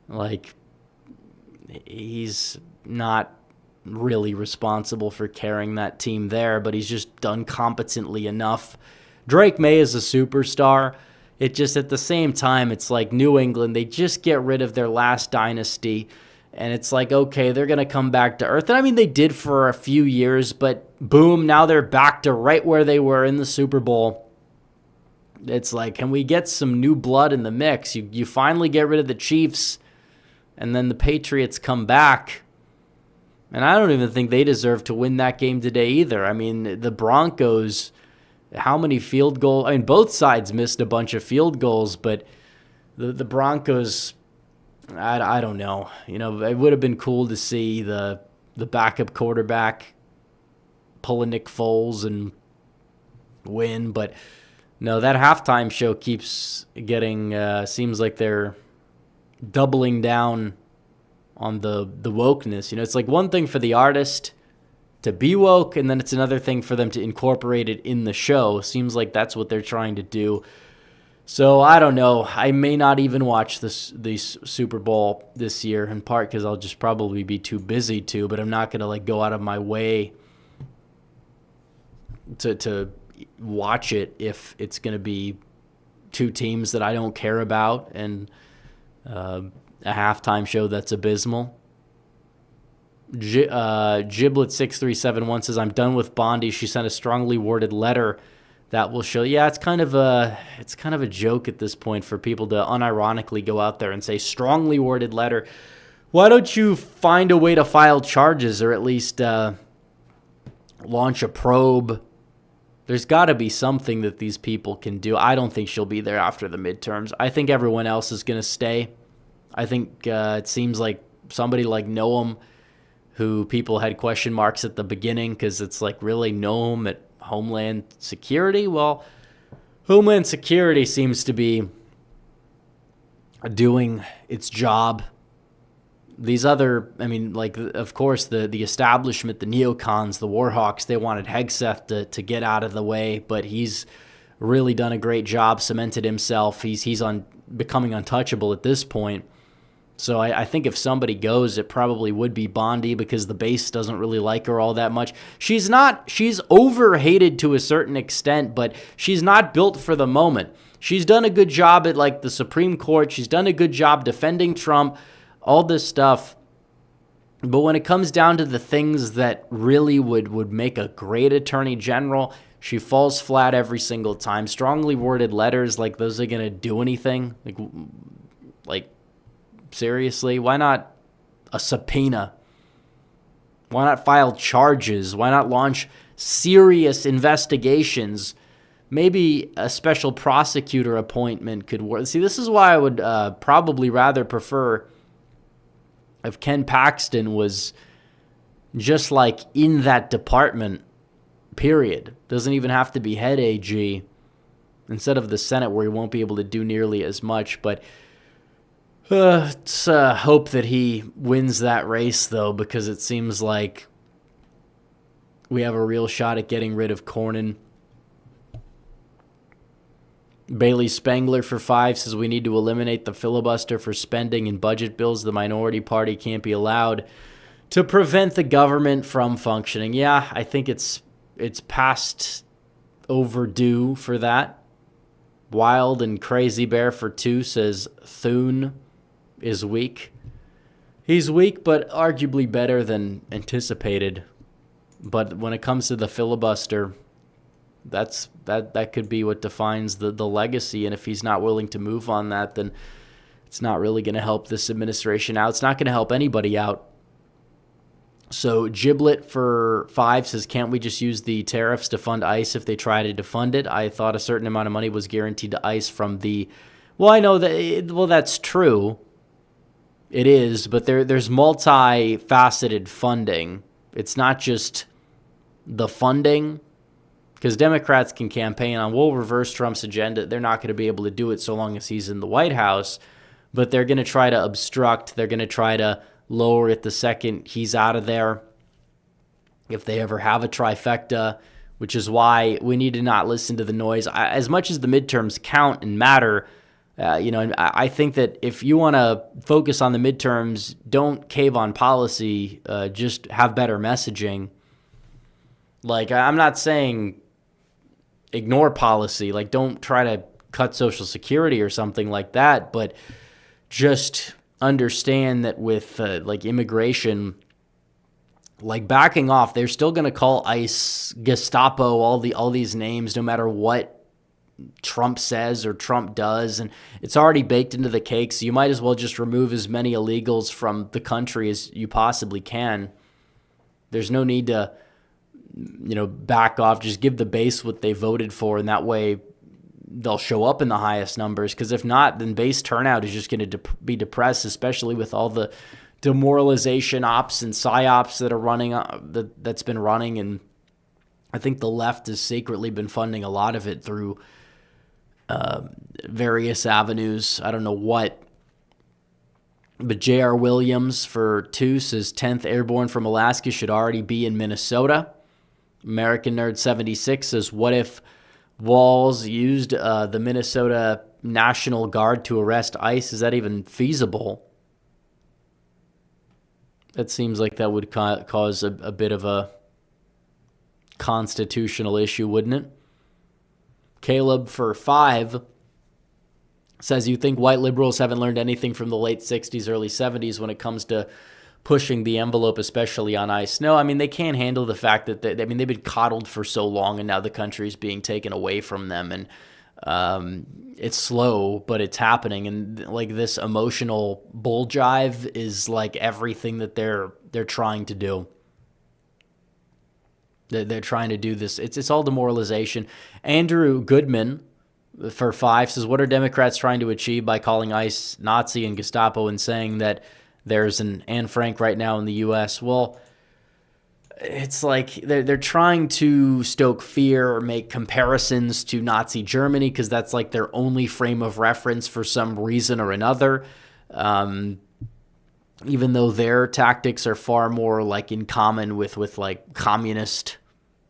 Like, he's not really responsible for carrying that team there, but he's just done competently enough. Drake May is a superstar. It just, at the same time, it's like New England. They just get rid of their last dynasty. And it's like, okay, they're going to come back to earth. And I mean, they did for a few years, but boom, now they're back to right where they were in the Super Bowl. It's like, can we get some new blood in the mix? You finally get rid of the Chiefs, and then the Patriots come back. And I don't even think they deserve to win that game today either. I mean, the Broncos, how many field goals? I mean, both sides missed a bunch of field goals, but the Broncos, I don't know. You know, it would have been cool to see the backup quarterback pull a Nick Foles and win, but no, that halftime show keeps getting, seems like they're doubling down on the wokeness. You know, it's like one thing for the artist to be woke, and then it's another thing for them to incorporate it in the show. Seems like that's what they're trying to do. So I don't know. I may not even watch the Super Bowl this year, in part because I'll just probably be too busy to, but I'm not going to like go out of my way to watch it if it's going to be two teams that I don't care about and a halftime show that's abysmal. Giblet6371 says, I'm done with Bondi. She sent a strongly worded letter that will show. Yeah, it's kind of a joke at this point for people to unironically go out there and say strongly worded letter. Why don't you find a way to file charges or at least launch a probe? There's got to be something that these people can do. I don't think she'll be there after the midterms. I think everyone else is going to stay. I think it seems like somebody like Noam, who people had question marks at the beginning because it's like, really, Noam at Homeland Security? Well, Homeland Security seems to be doing its job. These other, I mean, like, of course, the establishment, the neocons, the Warhawks, they wanted Hegseth to get out of the way, but he's really done a great job, cemented himself. He's on becoming untouchable at this point. So I think if somebody goes, it probably would be Bondi because the base doesn't really like her all that much. She's over-hated to a certain extent, but she's not built for the moment. She's done a good job at, like, the Supreme Court. She's done a good job defending Trump, all this stuff. But when it comes down to the things that really would make a great attorney general, she falls flat every single time. Strongly worded letters, like, those are going to do anything? Like, seriously? Why not a subpoena? Why not file charges? Why not launch serious investigations? Maybe a special prosecutor appointment could work. See, this is why I would probably rather prefer if Ken Paxton was just like in that department, period. Doesn't even have to be head AG instead of the Senate where he won't be able to do nearly as much. But let's hope that he wins that race, though, because it seems like we have a real shot at getting rid of Cornyn. Bailey Spangler for 5 says we need to eliminate the filibuster for spending and budget bills. The minority party can't be allowed to prevent the government from functioning. Yeah, I think it's past overdue for that. Wild and Crazy Bear for 2 says Thune is weak. He's weak, but arguably better than anticipated. But when it comes to the filibuster, that could be what defines the legacy. And if he's not willing to move on that, then it's not really going to help this administration out. It's not going to help anybody out. So Giblet for 5 says, can't we just use the tariffs to fund ICE if they try to defund it? I thought a certain amount of money was guaranteed to ICE from the... Well, I know that... Well, that's true. It is, but there's multifaceted funding. It's not just the funding, because Democrats can campaign on, we'll reverse Trump's agenda. They're not going to be able to do it so long as he's in the White House, but they're going to try to obstruct. They're going to try to lower it the second he's out of there, if they ever have a trifecta, which is why we need to not listen to the noise. As much as the midterms count and matter, I think that if you want to focus on the midterms, don't cave on policy, just have better messaging. Like, I'm not saying ignore policy, like don't try to cut Social Security or something like that, but just understand that with like immigration, like backing off, they're still going to call ICE, Gestapo, all these names, no matter what Trump says or Trump does, and it's already baked into the cake, so you might as well just remove as many illegals from the country as you possibly can. There's no need to, back off. Just give the base what they voted for, and that way they'll show up in the highest numbers. Because if not, then base turnout is just going to be depressed, especially with all the demoralization ops and psyops that are running, that's been running. And I think the left has secretly been funding a lot of it through various avenues. I don't know what. But J.R. Williams for 2 says 10th Airborne from Alaska should already be in Minnesota. American Nerd 76 says, what if Walz used the Minnesota National Guard to arrest ICE? Is that even feasible? That seems like that would cause a bit of a constitutional issue, wouldn't it? Caleb for 5 says, you think white liberals haven't learned anything from the late 60s, early 70s when it comes to pushing the envelope, especially on ICE? No, I mean, they can't handle the fact that, they've been coddled for so long, and now the country's being taken away from them. And it's slow, but it's happening. And like this emotional bull jive is like everything that they're trying to do. They're trying to do this. It's all demoralization. Andrew Goodman for 5 says, what are Democrats trying to achieve by calling ICE Nazi and Gestapo and saying that there's an Anne Frank right now in the U.S.? Well, it's like they're trying to stoke fear or make comparisons to Nazi Germany because that's like their only frame of reference for some reason or another. Even though their tactics are far more like in common with like communist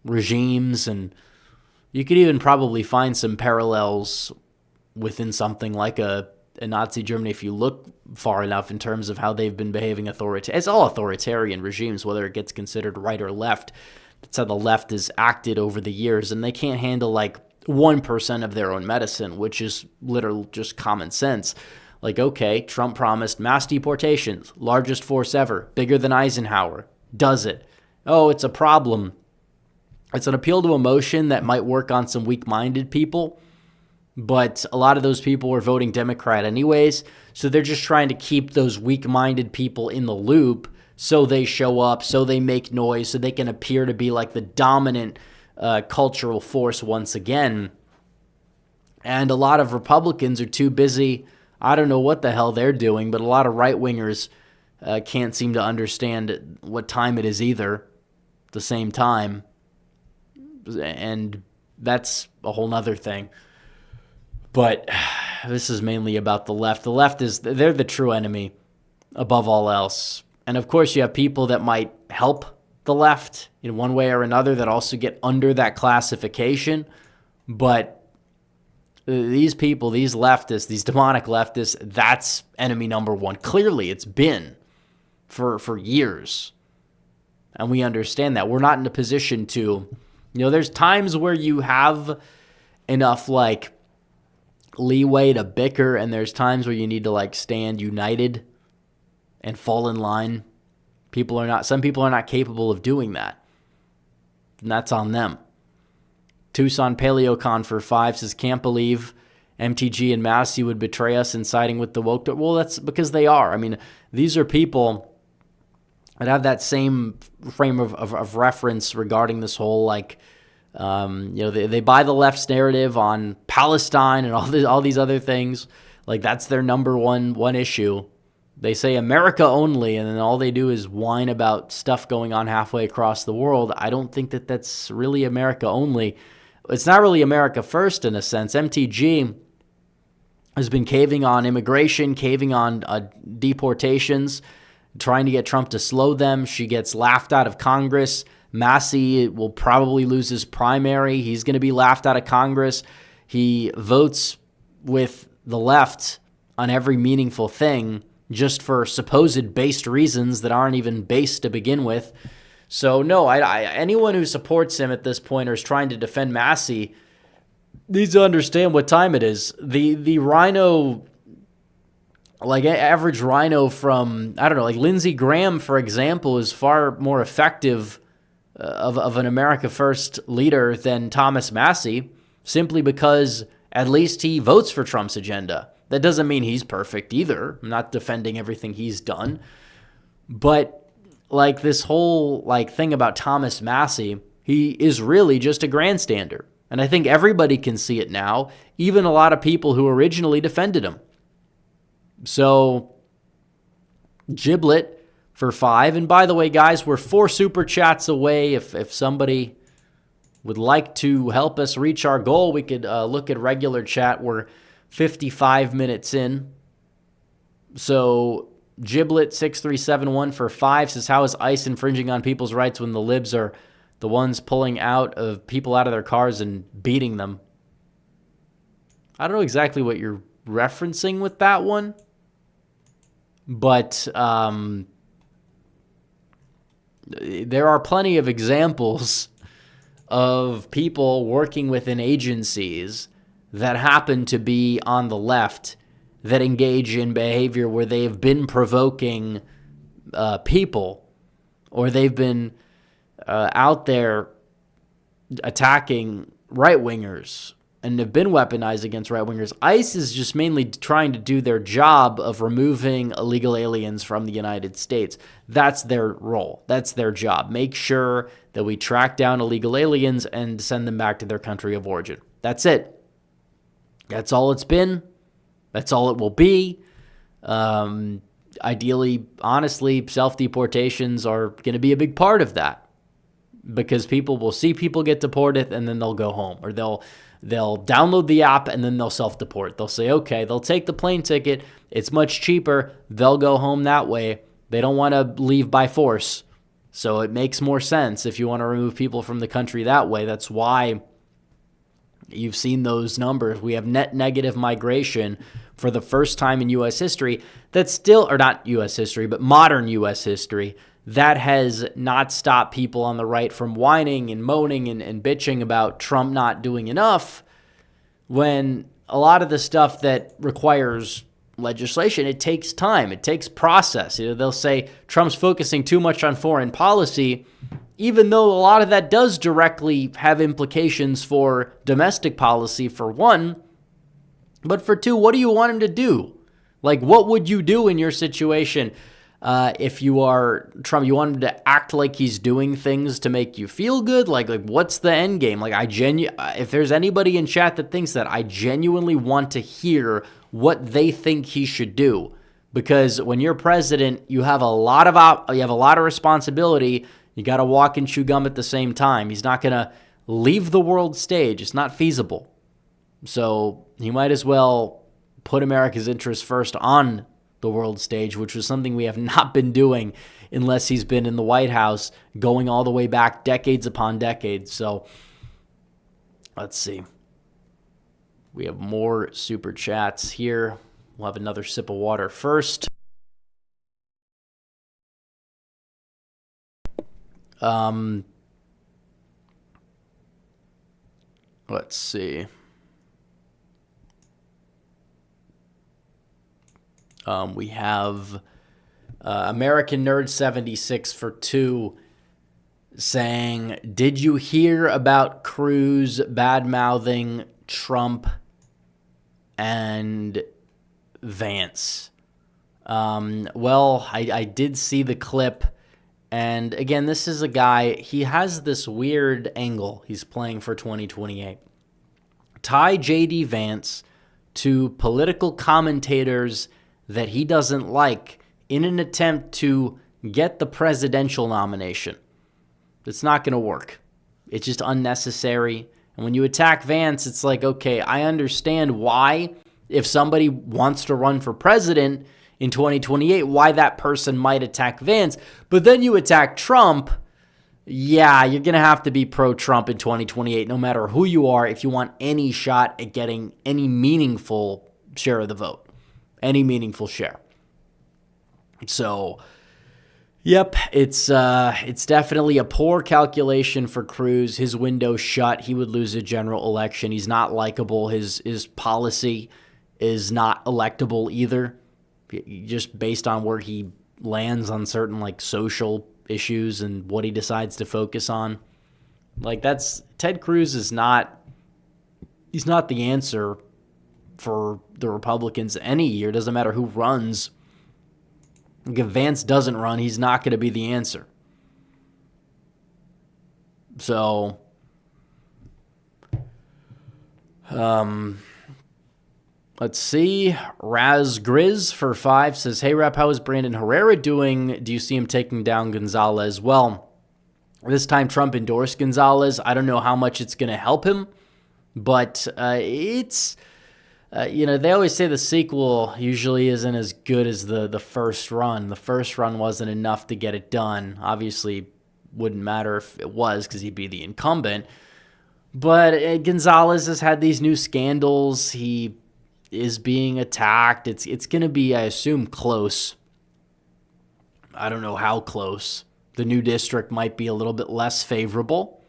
regimes, and you could even probably find some parallels within something like a Nazi Germany if you look far enough in terms of how they've been behaving It's all authoritarian regimes, whether it gets considered right or left. That's how the left has acted over the years, and they can't handle like 1% of their own medicine, which is literally just common sense. Like, okay, Trump promised mass deportations, largest force ever, bigger than Eisenhower. Does it? Oh, it's a problem. It's an appeal to emotion that might work on some weak-minded people, but a lot of those people were voting Democrat anyways, so they're just trying to keep those weak-minded people in the loop so they show up, so they make noise, so they can appear to be like the dominant cultural force once again. And a lot of Republicans are too busy. I don't know what the hell they're doing, but a lot of right-wingers can't seem to understand what time it is either at the same time. And that's a whole nother thing. But this is mainly about the left. The left they're the true enemy above all else. And of course you have people that might help the left in one way or another that also get under that classification. But these people, these leftists, these demonic leftists, that's enemy number one. Clearly it's been for years. And we understand that. We're not in a position to, there's times where you have enough like leeway to bicker, and there's times where you need to like stand united and fall in line. Some people are not capable of doing that. And that's on them. Tucson Paleocon for 5 says, can't believe MTG and Massey would betray us in siding with the woke. Well, that's because they are. I mean, these are people that have that same frame of reference regarding this whole, like, they buy the left's narrative on Palestine and all these other things. Like, that's their number one issue. They say America only, and then all they do is whine about stuff going on halfway across the world. I don't think that that's really America only. It's not really America first in a sense. MTG has been caving on immigration, caving on deportations, trying to get Trump to slow them. She gets laughed out of Congress. Massey will probably lose his primary. He's going to be laughed out of Congress. He votes with the left on every meaningful thing just for supposed based reasons that aren't even based to begin with. So no, anyone who supports him at this point or is trying to defend Massey needs to understand what time it is. The rhino, like average rhino from, I don't know, like Lindsey Graham, for example, is far more effective of an America First leader than Thomas Massey, simply because at least he votes for Trump's agenda. That doesn't mean he's perfect either. I'm not defending everything he's done. But like this whole like thing about Thomas Massey, he is really just a grandstander. And I think everybody can see it now, even a lot of people who originally defended him. So, Giblet for 5. And by the way, guys, we're 4 super chats away. If somebody would like to help us reach our goal, we could look at regular chat. We're 55 minutes in. So, Giblet 6371 for 5 says, how is ICE infringing on people's rights when the libs are the ones pulling people out of their cars and beating them? I don't know exactly what you're referencing with that one, but there are plenty of examples of people working within agencies that happen to be on the left that engage in behavior where they have been provoking people, or they've been out there attacking right-wingers and have been weaponized against right-wingers. ICE is just mainly trying to do their job of removing illegal aliens from the United States. That's their role. That's their job. Make sure that we track down illegal aliens and send them back to their country of origin. That's it. That's all it's been. That's all it will be. Ideally, honestly, self-deportations are going to be a big part of that, because people will see people get deported and then they'll go home, or they'll download the app and then they'll self-deport. They'll say, okay, they'll take the plane ticket. It's much cheaper. They'll go home that way. They don't want to leave by force. So it makes more sense if you want to remove people from the country that way. That's why you've seen those numbers. We have net negative migration for the first time in U.S. history. That's still, or not U.S. history, but modern U.S. history. That has not stopped people on the right from whining and moaning and bitching about Trump not doing enough, when a lot of the stuff that requires legislation, it takes time. It takes process. They'll say Trump's focusing too much on foreign policy, even though a lot of that does directly have implications for domestic policy, for one. But for two, what do you want him to do? Like, what would you do in your situation? If you are Trump, you want him to act like he's doing things to make you feel good? Like what's the end game? Like, if there's anybody in chat that thinks that, I genuinely want to hear what they think he should do. Because when you're president, you have a lot of responsibility. You got to walk and chew gum at the same time. He's not going to leave the world stage. It's not feasible. So he might as well put America's interests first on the world stage, which was something we have not been doing unless he's been in the White House, going all the way back decades upon decades. So let's see. We have more super chats here. We'll have another sip of water first. Let's see. We have American Nerd 76 for 2 saying, did you hear about Cruz bad-mouthing Trump and Vance? Well, I did see the clip. And again, this is a guy, he has this weird angle he's playing for 2028. Tie J.D. Vance to political commentators that he doesn't like in an attempt to get the presidential nomination. It's not going to work. It's just unnecessary. And when you attack Vance, it's like, okay, I understand why, if somebody wants to run for president in 2028, why that person might attack Vance. But then you attack Trump. Yeah, you're going to have to be pro-Trump in 2028, no matter who you are, if you want any shot at getting any meaningful share of the vote. Any meaningful share. So, yep, it's definitely a poor calculation for Cruz. His window's shut. He would lose a general election. He's not likable. His policy is not electable either, just based on where he lands on certain like social issues and what he decides to focus on. Like, Ted Cruz is not, he's not the answer for the Republicans any year. Doesn't matter who runs. If Vance doesn't run, he's not going to be the answer. So, let's see. Raz Grizz for 5 says, "Hey, Rep, how is Brandon Herrera doing? Do you see him taking down Gonzalez?" Well, this time Trump endorsed Gonzalez. I don't know how much it's going to help him, but it's, they always say the sequel usually isn't as good as the first run. The first run wasn't enough to get it done. Obviously, wouldn't matter if it was because he'd be the incumbent. But Gonzalez has had these new scandals. He is being attacked. It's going to be, I assume, close. I don't know how close. The new district might be a little bit less favorable.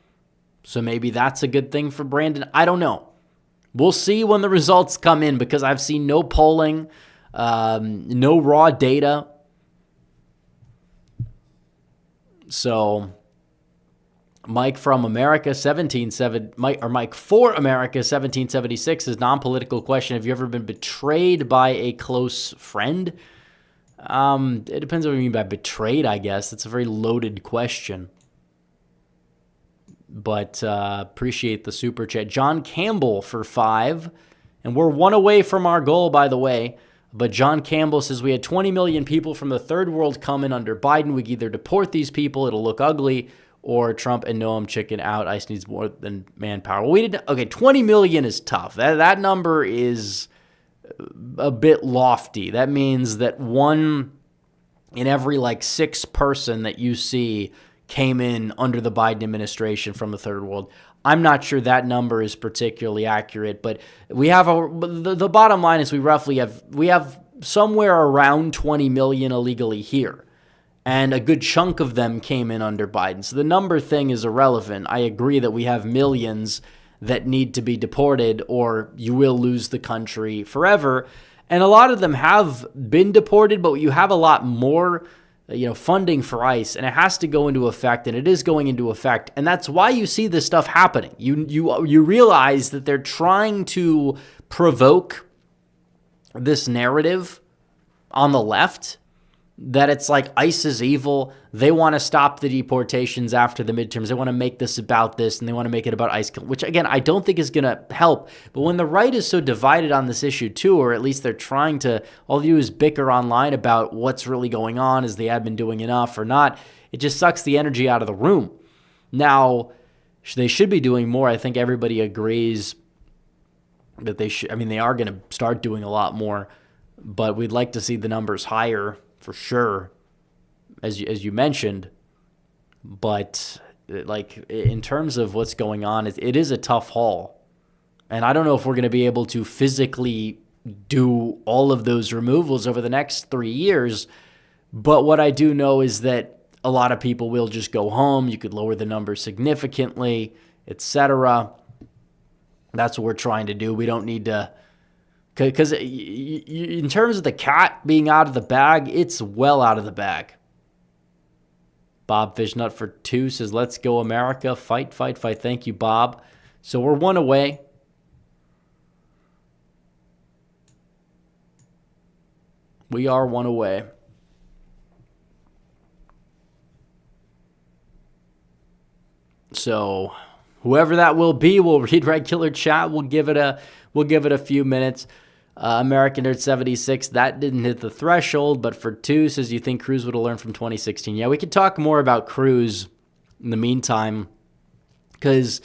So maybe that's a good thing for Brandon. I don't know. We'll see when the results come in because I've seen no polling, no raw data. So Mike from America 177 Mike for America 1776 is non-political question. Have you ever been betrayed by a close friend? It depends on what you mean by betrayed, I guess. It's a very loaded question. But appreciate the super chat. John Campbell for 5. And we're 1 away from our goal, by the way. But John Campbell says, we had 20 million people from the third world come in under Biden. We either deport these people, it'll look ugly, or Trump and Noam chicken out. ICE needs more than manpower. Okay, 20 million is tough. That number is a bit lofty. That means that 1 in every 6 person that you see came in under the Biden administration from the third world. I'm not sure that number is particularly accurate, but we have the bottom line is we have somewhere around 20 million illegally here, and a good chunk of them came in under Biden. So the number thing is irrelevant. I agree that we have millions that need to be deported, or you will lose the country forever. And a lot of them have been deported, but you have a lot more funding for ICE, and it has to go into effect, and it is going into effect. And that's why you see this stuff happening. You realize that they're trying to provoke this narrative on the left that it's like ICE is evil. They want to stop the deportations after the midterms. They want to make this about this, and they want to make it about ICE, which, again, I don't think is going to help. But when the right is so divided on this issue, too, or at least they're trying to, all they do is bicker online about what's really going on, is the admin doing enough or not, it just sucks the energy out of the room. Now, they should be doing more. I think everybody agrees that they should. I mean, they are going to start doing a lot more, but we'd like to see the numbers higher for sure, as you mentioned. But in terms of what's going on, it is a tough haul. And I don't know if we're going to be able to physically do all of those removals over the next 3 years. But what I do know is that a lot of people will just go home. You could lower the number significantly, etc. That's what we're trying to do. We don't need to, because in terms of the cat being out of the bag, it's well out of the bag. Bob Fishnut for 2 says, let's go America. Fight, fight, fight. Thank you, Bob. So we're 1 away. We are 1 away. So whoever that will be, we'll read regular chat. We'll give it a few minutes. American Nerd 76, that didn't hit the threshold, but for 2 says, you think Cruz would have learned from 2016? Yeah, we could talk more about Cruz in the meantime, because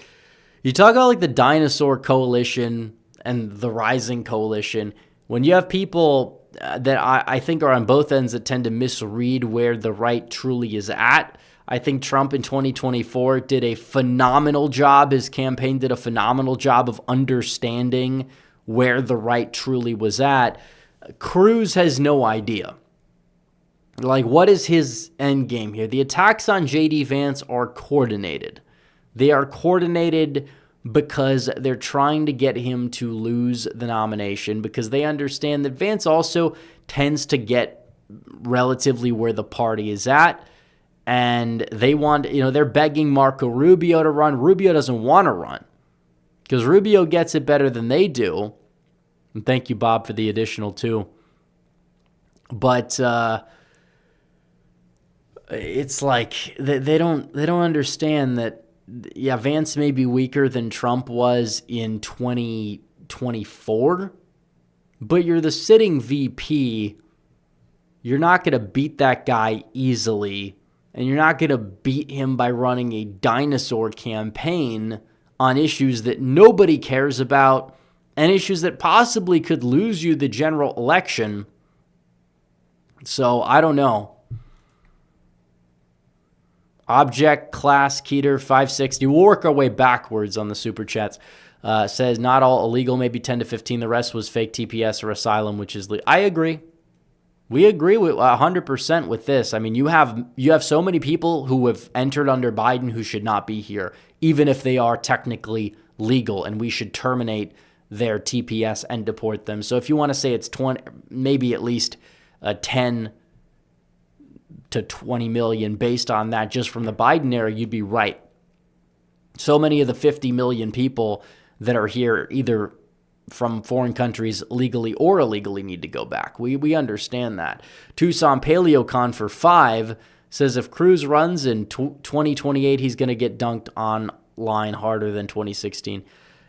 you talk about the dinosaur coalition and the rising coalition. When you have people that I think are on both ends that tend to misread where the right truly is at, I think Trump in 2024 did a phenomenal job. His campaign did a phenomenal job of understanding where the right truly was at. Cruz has no idea. What is his end game here? The attacks on J.D. Vance are coordinated. They are coordinated because they're trying to get him to lose the nomination, because they understand that Vance also tends to get relatively where the party is at. And they want, they're begging Marco Rubio to run. Rubio doesn't want to run because Rubio gets it better than they do. And thank you, Bob, for the additional 2. But it's like they don't understand that. Yeah, Vance may be weaker than Trump was in 2024, but you're the sitting VP. You're not going to beat that guy easily, and you're not going to beat him by running a dinosaur campaign on issues that nobody cares about and issues that possibly could lose you the general election. So I don't know. Object Class Keter 560. We'll work our way backwards on the super chats. Says not all illegal, maybe 10 to 15. The rest was fake TPS or asylum, which is I agree. We agree with 100% with this. I mean, you have so many people who have entered under Biden who should not be here, even if they are technically legal, and we should terminate their TPS and deport them. So if you want to say it's 20, maybe at least 10 to 20 million based on that just from the Biden era, you'd be right. So many of the 50 million people that are here either from foreign countries legally or illegally need to go back. We understand that. Tucson Paleocon for 5 says if Cruz runs in 2028, he's going to get dunked online harder than 2016.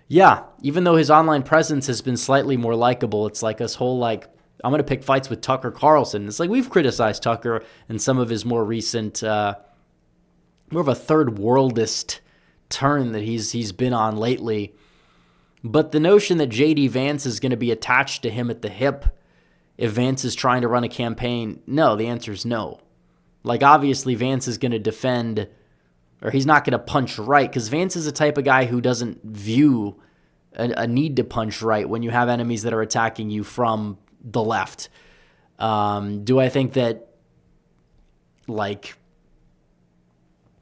Yeah, even though his online presence has been slightly more likable, it's like this whole I'm going to pick fights with Tucker Carlson. It's like we've criticized Tucker and some of his more recent, more of a third worldist turn that he's been on lately. But the notion that J.D. Vance is going to be attached to him at the hip if Vance is trying to run a campaign, no, the answer is no. Obviously, Vance is going to defend, or he's not going to punch right, because Vance is the type of guy who doesn't view a need to punch right when you have enemies that are attacking you from the left. Do I think that,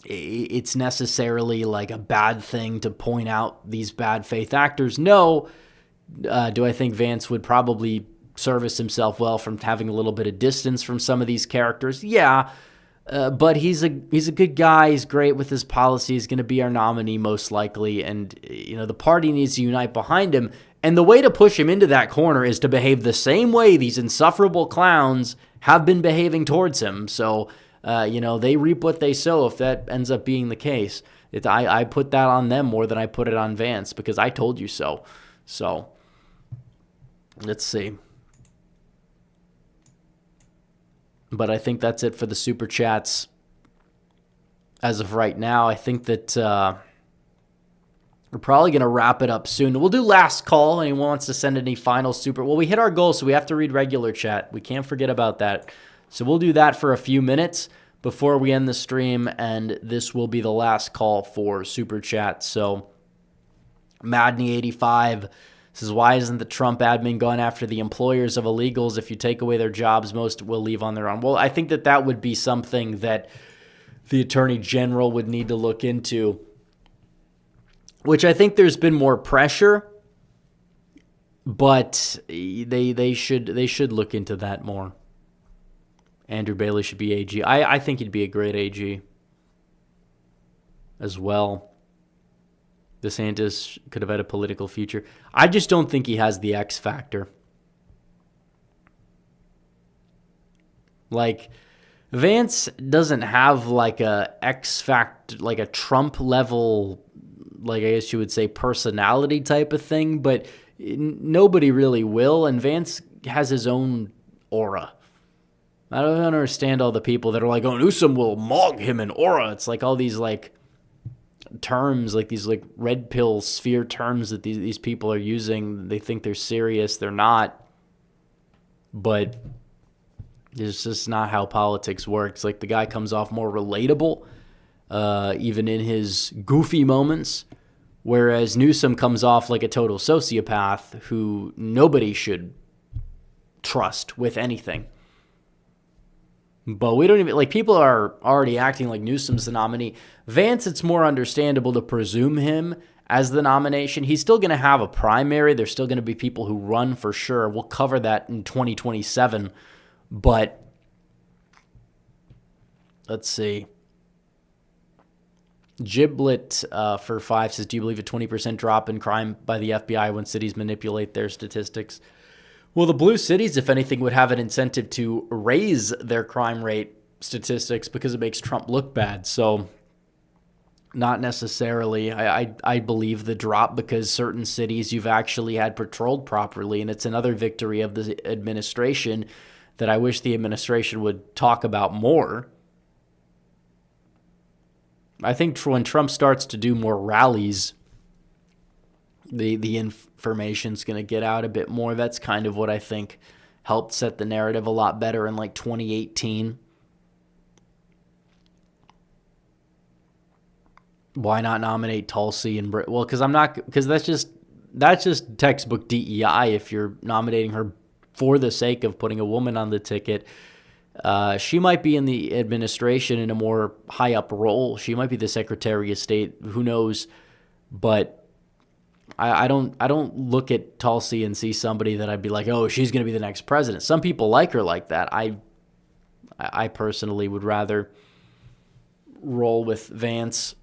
it's necessarily a bad thing to point out these bad faith actors? No. Do I think Vance would probably service himself well from having a little bit of distance from some of these characters? Yeah. But he's a good guy. He's great with his policy. He's going to be our nominee most likely. And, the party needs to unite behind him. And the way to push him into that corner is to behave the same way these insufferable clowns have been behaving towards him. So, they reap what they sow if that ends up being the case. I put that on them more than I put it on Vance because I told you so. So, let's see. But I think that's it for the super chats as of right now. I think that we're probably going to wrap it up soon. We'll do last call. Anyone wants to send any final super? Well, we hit our goal, so we have to read regular chat. We can't forget about that. So we'll do that for a few minutes before we end the stream, and this will be the last call for super chat. So Madney85 says, why isn't the Trump admin going after the employers of illegals? If you take away their jobs, most will leave on their own. Well, I think that would be something that the Attorney General would need to look into, which I think there's been more pressure, but they should look into that more. Andrew Bailey should be AG. I think he'd be a great AG as well. DeSantis could have had a political future. I just don't think he has the X factor. Vance doesn't have a X factor, a Trump level, I guess you would say, personality type of thing, but nobody really will, and Vance has his own aura. I don't understand all the people that are oh, Newsom will mog him in aura. It's all these terms, these red pill sphere terms that these people are using. They think they're serious. They're not. But it's just not how politics works. The guy comes off more relatable, even in his goofy moments, whereas Newsom comes off like a total sociopath who nobody should trust with anything. But we don't even, people are already acting like Newsom's the nominee. Vance, it's more understandable to presume him as the nomination. He's still going to have a primary. There's still going to be people who run for sure. We'll cover that in 2027. But let's see. Giblet for 5 says, do you believe a 20% drop in crime by the FBI when cities manipulate their statistics? Well, the blue cities, if anything, would have an incentive to raise their crime rate statistics because it makes Trump look bad. So not necessarily. I believe the drop because certain cities you've actually had patrolled properly, and it's another victory of the administration that I wish the administration would talk about more. I think when Trump starts to do more rallies, the information's going to get out a bit more. That's kind of what I think helped set the narrative a lot better in like 2018. Why not nominate Tulsi and well, because that's just textbook DEI. If you're nominating her for the sake of putting a woman on the ticket, she might be in the administration in a more high up role. She might be the Secretary of State. Who knows? But I don't look at Tulsi and see somebody that I'd be like, oh, she's going to be the next president. Some people like her like that. I personally would rather roll with Vance.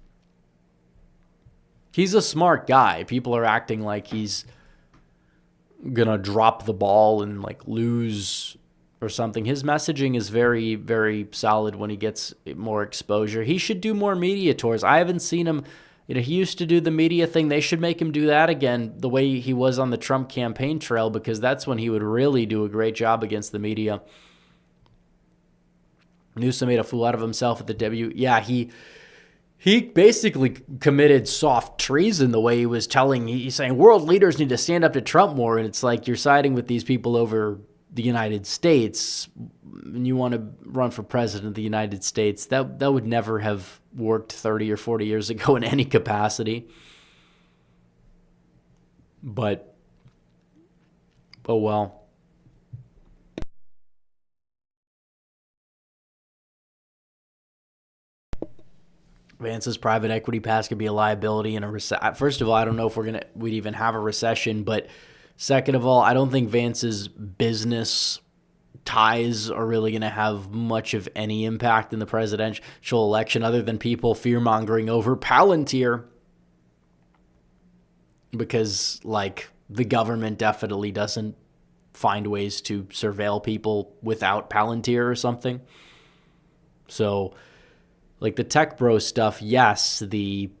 He's a smart guy. People are acting like he's going to drop the ball and like lose or something. His messaging is very, very solid when he gets more exposure. He should do more media tours. I haven't seen him. He used to do the media thing. They should make him do that again the way he was on the Trump campaign trail, because that's when he would really do a great job against the media. Newsom made a fool out of himself at the Yeah, he basically committed soft treason the way he was he's saying world leaders need to stand up to Trump more. And it's like you're siding with these people over the United States and you want to run for president of the United States. That would never have worked 30 or 40 years ago in any capacity. But, oh well. Vance's private equity pass could be a liability in a recession. First of all, I don't know if we'd even have a recession, but second of all, I don't think Vance's business ties are really going to have much of any impact in the presidential election other than people fear-mongering over Palantir, because like the government definitely doesn't find ways to surveil people without Palantir or something. So like the tech bro stuff, yes, he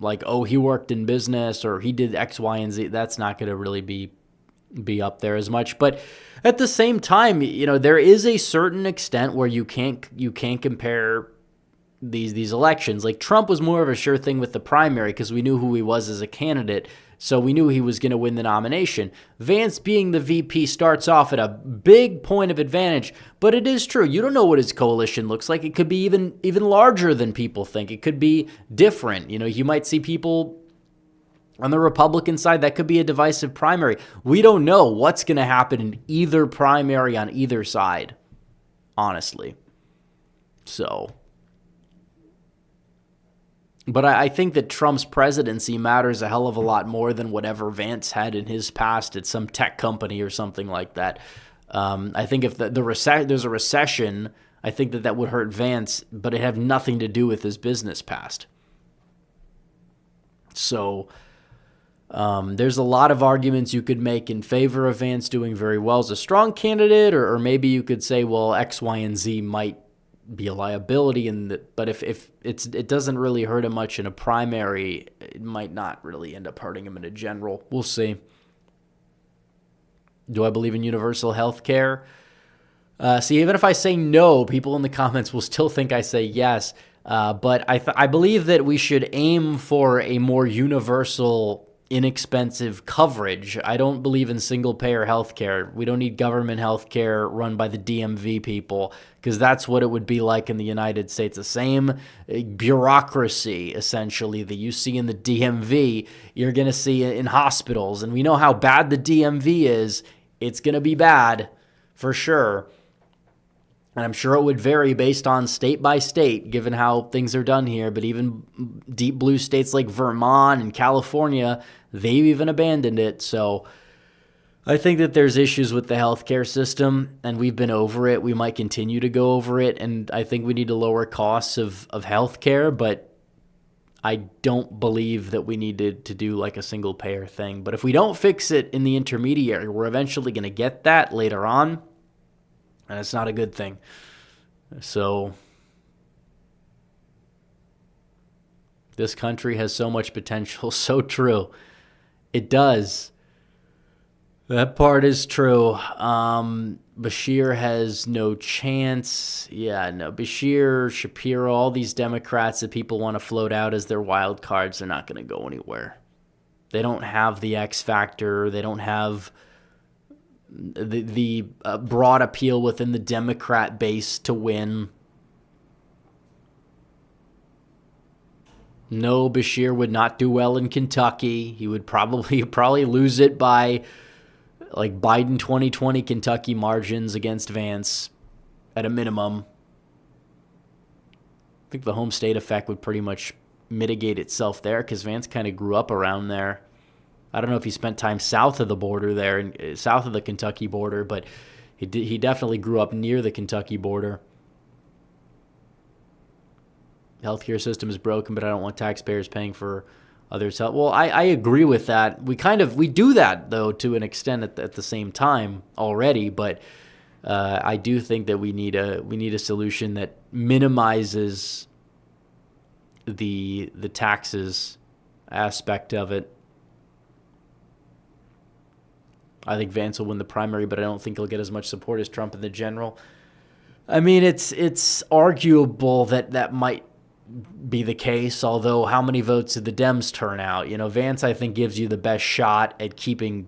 worked in business or he did X, Y, and Z, that's not going to really be up there as much. But at the same time, there is a certain extent where you can't compare these elections. Like Trump was more of a sure thing with the primary because we knew who he was as a candidate, so we knew he was going to win the nomination. Vance being the VP starts off at a big point of advantage, but it is true. You don't know what his coalition looks like. It could be even larger than people think. It could be different. You might see people on the Republican side. That could be a divisive primary. We don't know what's going to happen in either primary on either side, honestly. So, but I think that Trump's presidency matters a hell of a lot more than whatever Vance had in his past at some tech company or something like that. I think if there's a recession, I think that would hurt Vance, but it had nothing to do with his business past. So there's a lot of arguments you could make in favor of Vance doing very well as a strong candidate, or maybe you could say, well, X, Y, and Z might be a liability, but if it doesn't really hurt him much in a primary, it might not really end up hurting him in a general. We'll see. Do I believe in universal health care? See, even if I say no, people in the comments will still think I say yes. But I believe that we should aim for a more universal, inexpensive coverage. I don't believe in single-payer healthcare. We don't need government healthcare run by the DMV people, because that's what it would be like in the United States. The same bureaucracy, essentially, that you see in the DMV, you're going to see in hospitals. And we know how bad the DMV is. It's going to be bad, for sure. And I'm sure it would vary based on state by state, given how things are done here. But even deep blue states like Vermont and California, they've even abandoned it. So I think that there's issues with the healthcare system, and we've been over it. We might continue to go over it, and I think we need to lower costs of healthcare, but I don't believe that we need to do like a single payer thing. But if we don't fix it in the intermediary, we're eventually going to get that later on. And it's not a good thing. So this country has so much potential. So true. It does. That part is true. Bashir has no chance. Yeah, no. Bashir, Shapiro, all these Democrats that people want to float out as their wild cards, they're not going to go anywhere. They don't have the X factor. They don't have the broad appeal within the Democrat base to win. No, Bashir would not do well in Kentucky. He would probably lose it by like Biden 2020 Kentucky margins against Vance at a minimum. I think the home state effect would pretty much mitigate itself there because Vance kind of grew up around there. I don't know if he spent time south of the border there, and south of the Kentucky border, but he definitely grew up near the Kentucky border. The healthcare system is broken, but I don't want taxpayers paying for others' health. Well, I agree with that. We do that though to an extent at the same time already, but I do think that we need a solution that minimizes the taxes aspect of it. I think Vance will win the primary, but I don't think he'll get as much support as Trump in the general. I mean, it's arguable that might be the case, although how many votes did the Dems turn out? Vance, I think, gives you the best shot at keeping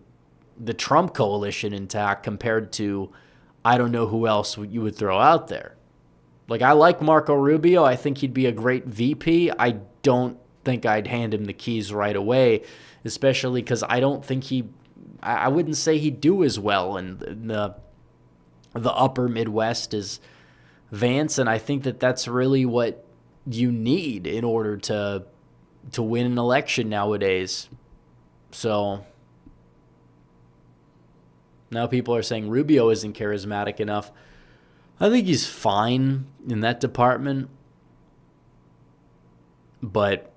the Trump coalition intact compared to I don't know who else you would throw out there. Like, I like Marco Rubio. I think he'd be a great VP. I don't think I'd hand him the keys right away, especially because I don't think I wouldn't say he'd do as well in the upper Midwest as Vance, and I think that's really what you need in order to win an election nowadays. So now people are saying Rubio isn't charismatic enough. I think he's fine in that department, but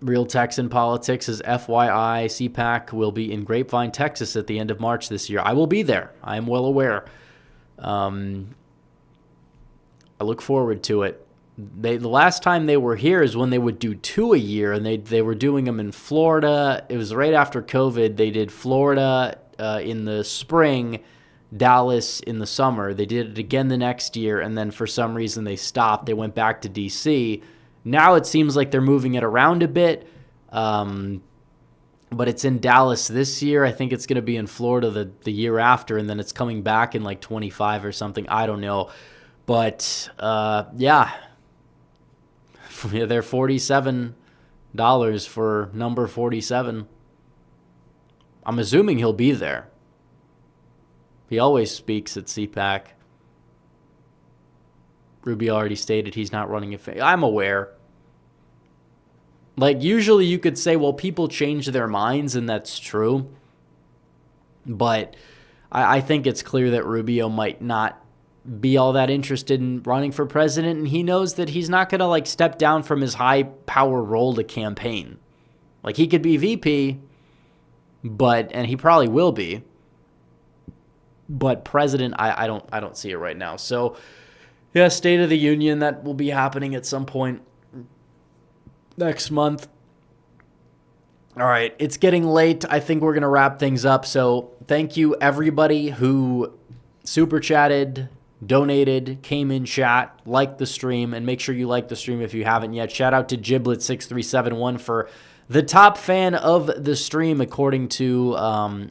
Real Texan Politics is FYI. CPAC will be in Grapevine, Texas at the end of March this year. I will be there. I am well aware. I look forward to it. The last time they were here is when they would do 2 a year, and they were doing them in Florida. It was right after COVID. They did Florida in the spring, Dallas in the summer. They did it again the next year, and then for some reason they stopped. They went back to D.C. Now it seems like they're moving it around a bit, but it's in Dallas this year. I think it's going to be in Florida the year after, and then it's coming back in like 25 or something. I don't know. But, yeah, they're $47 for number 47. I'm assuming he'll be there. He always speaks at CPAC. Rubio already stated he's not running I'm aware. Like, usually you could say, well, people change their minds, and that's true. But I think it's clear that Rubio might not be all that interested in running for president, and he knows that he's not going to like step down from his high power role to campaign. Like, he could be VP, and he probably will be, but president, I don't see it right now. So yeah, State of the Union, that will be happening at some point next month. All right, it's getting late. I think we're going to wrap things up. So thank you everybody who super chatted, donated, came in chat, liked the stream, and make sure you like the stream if you haven't yet. Shout out to Giblet6371 for the top fan of the stream according to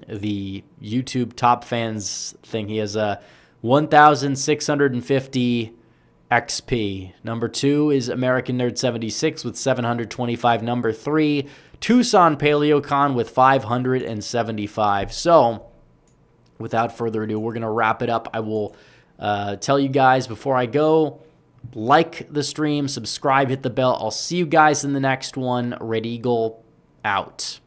the YouTube top fans thing. He has a 1,650 XP. Number 2 is American Nerd 76 with 725. Number 3, Tucson Paleocon with 575. So without further ado, we're going to wrap it up. I will tell you guys before I go, like the stream, subscribe, hit the bell. I'll see you guys in the next one. Red Eagle out.